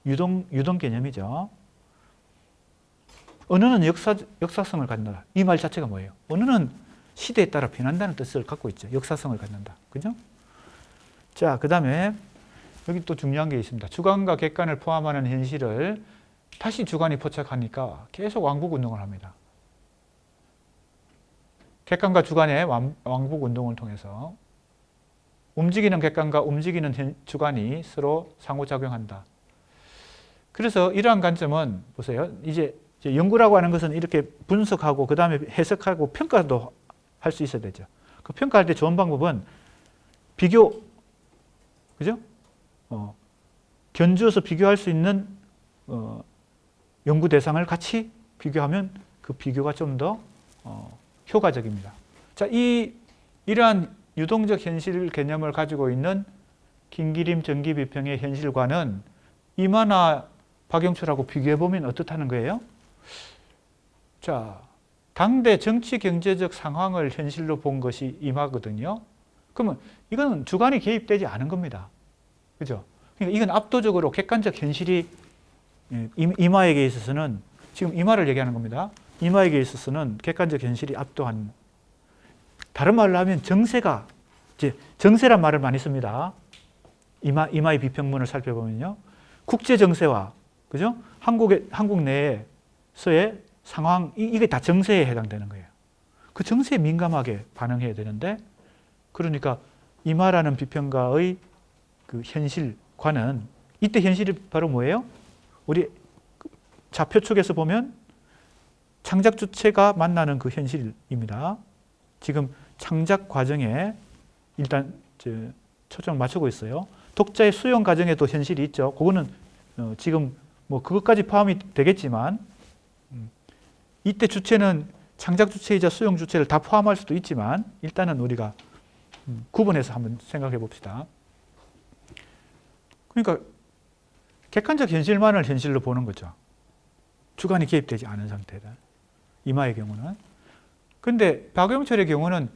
유동 개념이죠. 언어는 역사성을 갖는다. 이 말 자체가 뭐예요? 언어는 시대에 따라 변한다는 뜻을 갖고 있죠. 역사성을 갖는다. 그죠? 자, 그 다음에 여기 또 중요한 게 있습니다. 주관과 객관을 포함하는 현실을 다시 주관이 포착하니까 계속 왕복 운동을 합니다. 객관과 주관의 왕복 운동을 통해서 움직이는 객관과 움직이는 주관이 서로 상호작용한다. 그래서 이러한 관점은 보세요. 이제 연구라고 하는 것은 이렇게 분석하고 그 다음에 해석하고 평가도 할 수 있어야 되죠. 그 평가할 때 좋은 방법은 비교, 그죠? 견주어서 비교할 수 있는 연구 대상을 같이 비교하면 그 비교가 좀 더 효과적입니다. 자, 이러한 유동적 현실 개념을 가지고 있는 긴기림 전기비평의 현실과는 이마나 박영철하고 비교해보면 어떻다는 거예요? 자, 당대 정치 경제적 상황을 현실로 본 것이 이마거든요. 그러면 이건 주관이 개입되지 않은 겁니다. 그죠? 그러니까 이건 압도적으로 객관적 현실이 이마에게 있어서는 지금 이마를 얘기하는 겁니다. 이마에게 있어서는 객관적 현실이 압도한, 다른 말로 하면 정세가, 이제 정세란 말을 많이 씁니다. 이마의 비평문을 살펴보면요. 국제 정세와 그죠? 한국 내에서의 상황, 이게 다 정세에 해당되는 거예요. 그 정세에 민감하게 반응해야 되는데, 그러니까 이마라는 비평가의 그 현실과는, 이때 현실이 바로 뭐예요? 우리 좌표 측에서 보면 창작 주체가 만나는 그 현실입니다. 지금 창작 과정에 일단 초점을 맞추고 있어요. 독자의 수용 과정에도 현실이 있죠. 그거는 지금 뭐 그것까지 포함이 되겠지만, 이때 주체는 창작 주체이자 수용 주체를 다 포함할 수도 있지만 일단은 우리가 구분해서 한번 생각해 봅시다. 그러니까 객관적 현실만을 현실로 보는 거죠. 주관이 개입되지 않은 상태다. 이마의 경우는. 근데 박영철의 경우는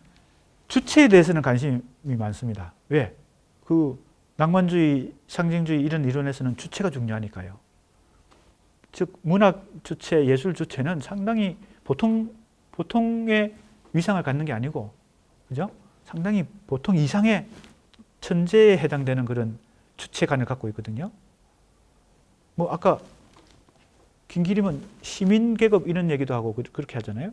주체에 대해서는 관심이 많습니다. 왜? 그 낭만주의, 상징주의 이런 이론에서는 주체가 중요하니까요. 즉 문학 주체, 예술 주체는 상당히 보통의 위상을 갖는 게 아니고, 그죠? 상당히 보통 이상의 천재에 해당되는 그런 주체관을 갖고 있거든요. 뭐 아까 김기림은 시민계급 이런 얘기도 하고 그렇게 하잖아요.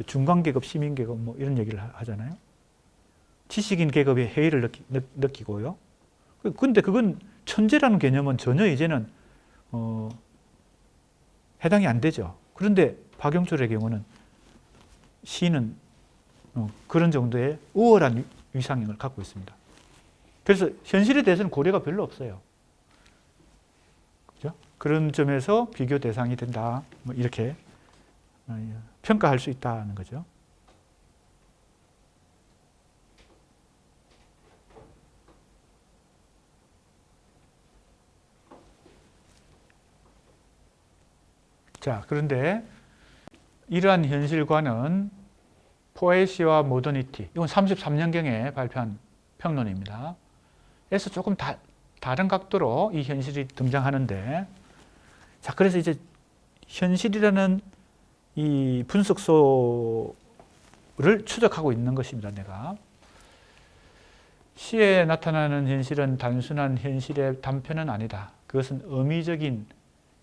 중간계급, 시민계급 뭐 이런 얘기를 하잖아요. 지식인 계급의 해이를 느끼고요. 근데 그건 천재라는 개념은 전혀 이제는 해당이 안 되죠. 그런데 박영철의 경우는 시인은 그런 정도의 우월한 위상을 갖고 있습니다. 그래서 현실에 대해서는 고려가 별로 없어요. 그죠? 그런 점에서 비교 대상이 된다. 뭐 이렇게 평가할 수 있다는 거죠. 자, 그런데 이러한 현실과는 포에시와 모더니티, 이건 33년경에 발표한 평론입니다. 에서 조금 다른 각도로 이 현실이 등장하는데, 자, 그래서 이제 현실이라는 이 분석소를 추적하고 있는 것입니다, 내가. 시에 나타나는 현실은 단순한 현실의 단편은 아니다. 그것은 의미적인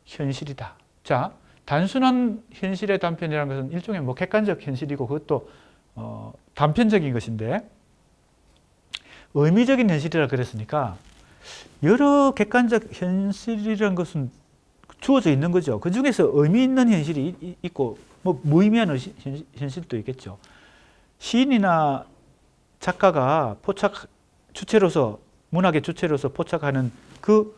현실이다. 자, 단순한 현실의 단편이라는 것은 일종의 뭐 객관적 현실이고 그것도 단편적인 것인데, 의미적인 현실이라 그랬으니까 여러 객관적 현실이라는 것은 주어져 있는 거죠. 그 중에서 의미 있는 현실이 있고 뭐 무의미한 현실도 있겠죠. 시인이나 작가가 주체로서, 문학의 주체로서 포착하는 그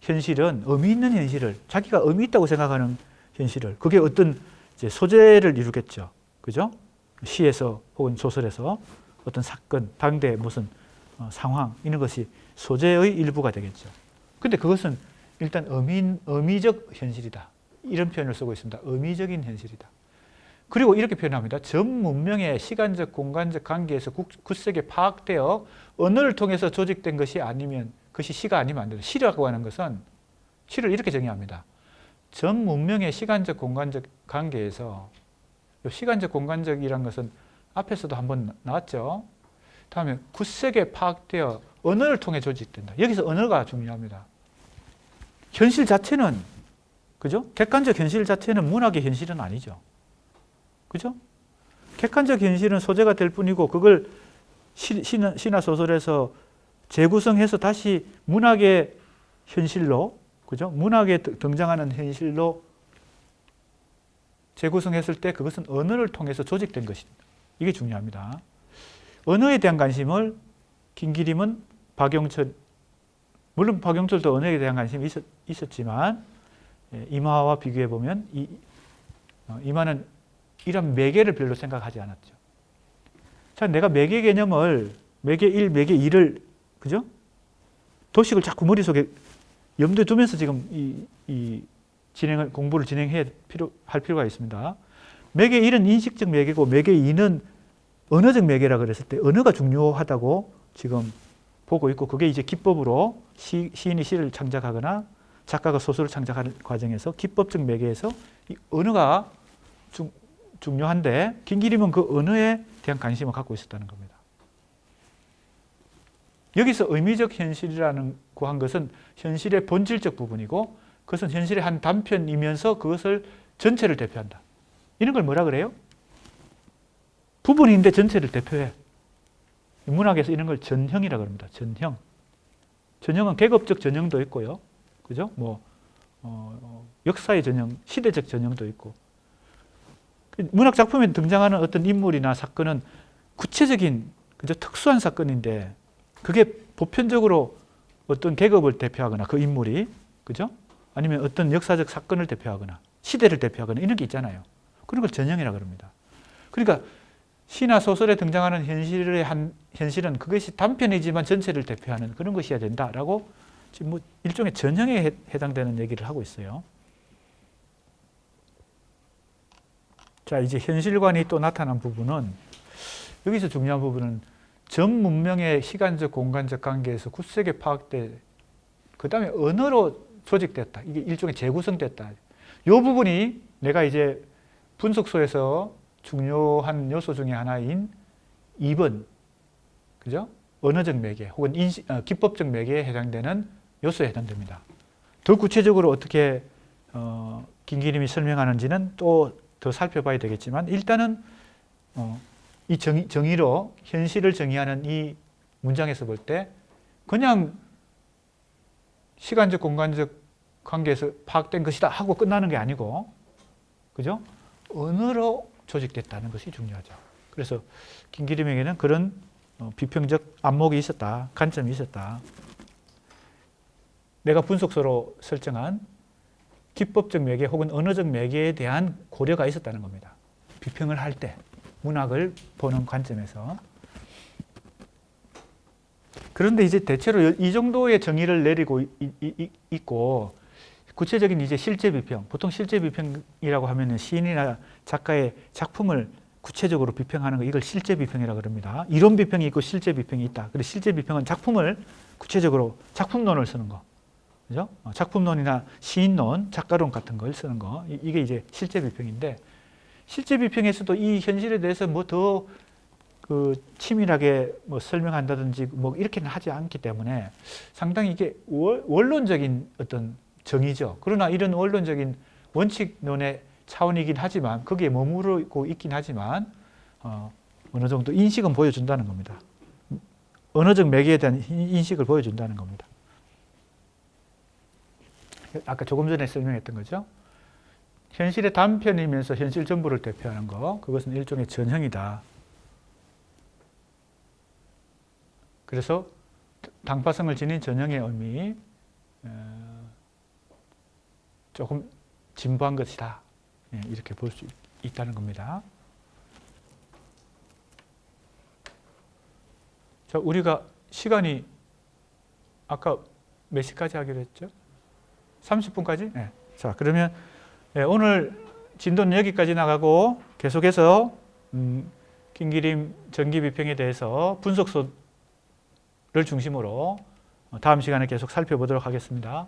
현실은 의미 있는 현실을, 자기가 의미 있다고 생각하는 현실을, 그게 어떤 이제 소재를 이루겠죠. 그죠? 시에서 혹은 소설에서 어떤 사건, 당대 무슨 상황, 이런 것이 소재의 일부가 되겠죠. 근데 그것은 일단 의미적 현실이다. 이런 표현을 쓰고 있습니다. 의미적인 현실이다. 그리고 이렇게 표현합니다. 전 문명의 시간적, 공간적 관계에서 굳세게 파악되어 언어를 통해서 조직된 것이 아니면, 그것이 시가 아니면 안 된다. 시라고 하는 것은, 시를 이렇게 정의합니다. 전 문명의 시간적, 공간적 관계에서, 시간적, 공간적이란 것은 앞에서도 한번 나왔죠. 다음에 굳세게 파악되어 언어를 통해 조직된다. 여기서 언어가 중요합니다. 현실 자체는, 그죠? 객관적 현실 자체는 문학의 현실은 아니죠. 그죠? 객관적 현실은 소재가 될 뿐이고, 그걸 시나 소설에서 재구성해서 다시 문학의 현실로, 그죠? 문학에 등장하는 현실로 재구성했을 때 그것은 언어를 통해서 조직된 것입니다. 이게 중요합니다. 언어에 대한 관심을 김기림은 박영철, 물론 박영철도 언어에 대한 관심이 있었지만 이마와 비교해 보면 이마는 이런 매개를 별로 생각하지 않았죠. 자, 내가 매개 개념을, 매개 1, 매개 2를, 그죠? 도식을 자꾸 머릿속에 염두에 두면서 지금 이 공부를 할 필요가 있습니다. 매개 1은 인식적 매개고, 매개 2는 언어적 매개라 그랬을 때 언어가 중요하다고 지금 보고 있고, 그게 이제 기법으로 시인이 시를 창작하거나 작가가 소설을 창작하는 과정에서 기법적 매개에서 이 언어가 중요한데, 김기림은 그 언어에 대한 관심을 갖고 있었다는 겁니다. 여기서 의미적 현실이라는 한 것은 현실의 본질적 부분이고, 그것은 현실의 한 단편이면서 그것을 전체를 대표한다. 이런 걸 뭐라 그래요? 부분인데 전체를 대표해. 문학에서 이런 걸 전형이라고 합니다. 전형. 전형은 계급적 전형도 있고요. 그죠? 역사의 전형, 시대적 전형도 있고. 문학 작품에 등장하는 어떤 인물이나 사건은 구체적인, 그죠? 특수한 사건인데, 그게 보편적으로 어떤 계급을 대표하거나 그 인물이, 그죠? 아니면 어떤 역사적 사건을 대표하거나 시대를 대표하거나 이런 게 있잖아요. 그런 걸 전형이라고 합니다. 그러니까 시나 소설에 등장하는 현실은 그것이 단편이지만 전체를 대표하는 그런 것이어야 된다라고 지금 뭐 일종의 전형에 해당되는 얘기를 하고 있어요. 자, 이제 현실관이 또 나타난 부분은, 여기서 중요한 부분은 전 문명의 시간적, 공간적 관계에서 굳세게 파악돼, 그 다음에 언어로 조직됐다. 이게 일종의 재구성됐다. 이 부분이 내가 이제 분석소에서 중요한 요소 중에 하나인 2번, 그죠? 언어적 매개 혹은 기법적 매개에 해당되는 요소에 해당됩니다. 더 구체적으로 어떻게 김기림이 설명하는지는 또 더 살펴봐야 되겠지만 일단은 이 정의로 현실을 정의하는 이 문장에서 볼 때 그냥 시간적 공간적 관계에서 파악된 것이다 하고 끝나는 게 아니고, 그죠? 언어로 조직됐다는 것이 중요하죠. 그래서 김기림에게는 그런 비평적 안목이 있었다, 관점이 있었다. 내가 분석소로 설정한 기법적 매개 혹은 언어적 매개에 대한 고려가 있었다는 겁니다. 비평을 할 때, 문학을 보는 관점에서. 그런데 이제 대체로 이 정도의 정의를 내리고 있고, 구체적인 이제 실제 비평, 보통 실제 비평이라고 하면 시인이나 작가의 작품을 구체적으로 비평하는 거, 이걸 실제 비평이라고 그럽니다. 이론 비평이 있고 실제 비평이 있다. 그래서 실제 비평은 작품을 구체적으로 작품론을 쓰는 거, 그죠? 작품론이나 시인론, 작가론 같은 걸 쓰는 거, 이게 이제 실제 비평인데, 실제 비평에서도 이 현실에 대해서 뭐 더 치밀하게 뭐 설명한다든지 뭐 이렇게는 하지 않기 때문에 상당히 이게 원론적인 어떤 정의죠. 그러나 이런 원론적인 원칙론의 차원이긴 하지만 거기에 머무르고 있긴 하지만 어느 정도 인식은 보여준다는 겁니다. 언어적 매개에 대한 인식을 보여준다는 겁니다. 아까 조금 전에 설명했던 거죠. 현실의 단편이면서 현실 전부를 대표하는 거, 그것은 일종의 전형이다. 그래서 당파성을 지닌 전형의 의미, 조금 진부한 것이다. 이렇게 볼 수 있다는 겁니다. 자, 우리가 시간이 아까 몇 시까지 하기로 했죠? 30분까지? 네. 자, 그러면 오늘 진도는 여기까지 나가고 계속해서 김기림 전기비평에 대해서 분석소를 중심으로 다음 시간에 계속 살펴보도록 하겠습니다.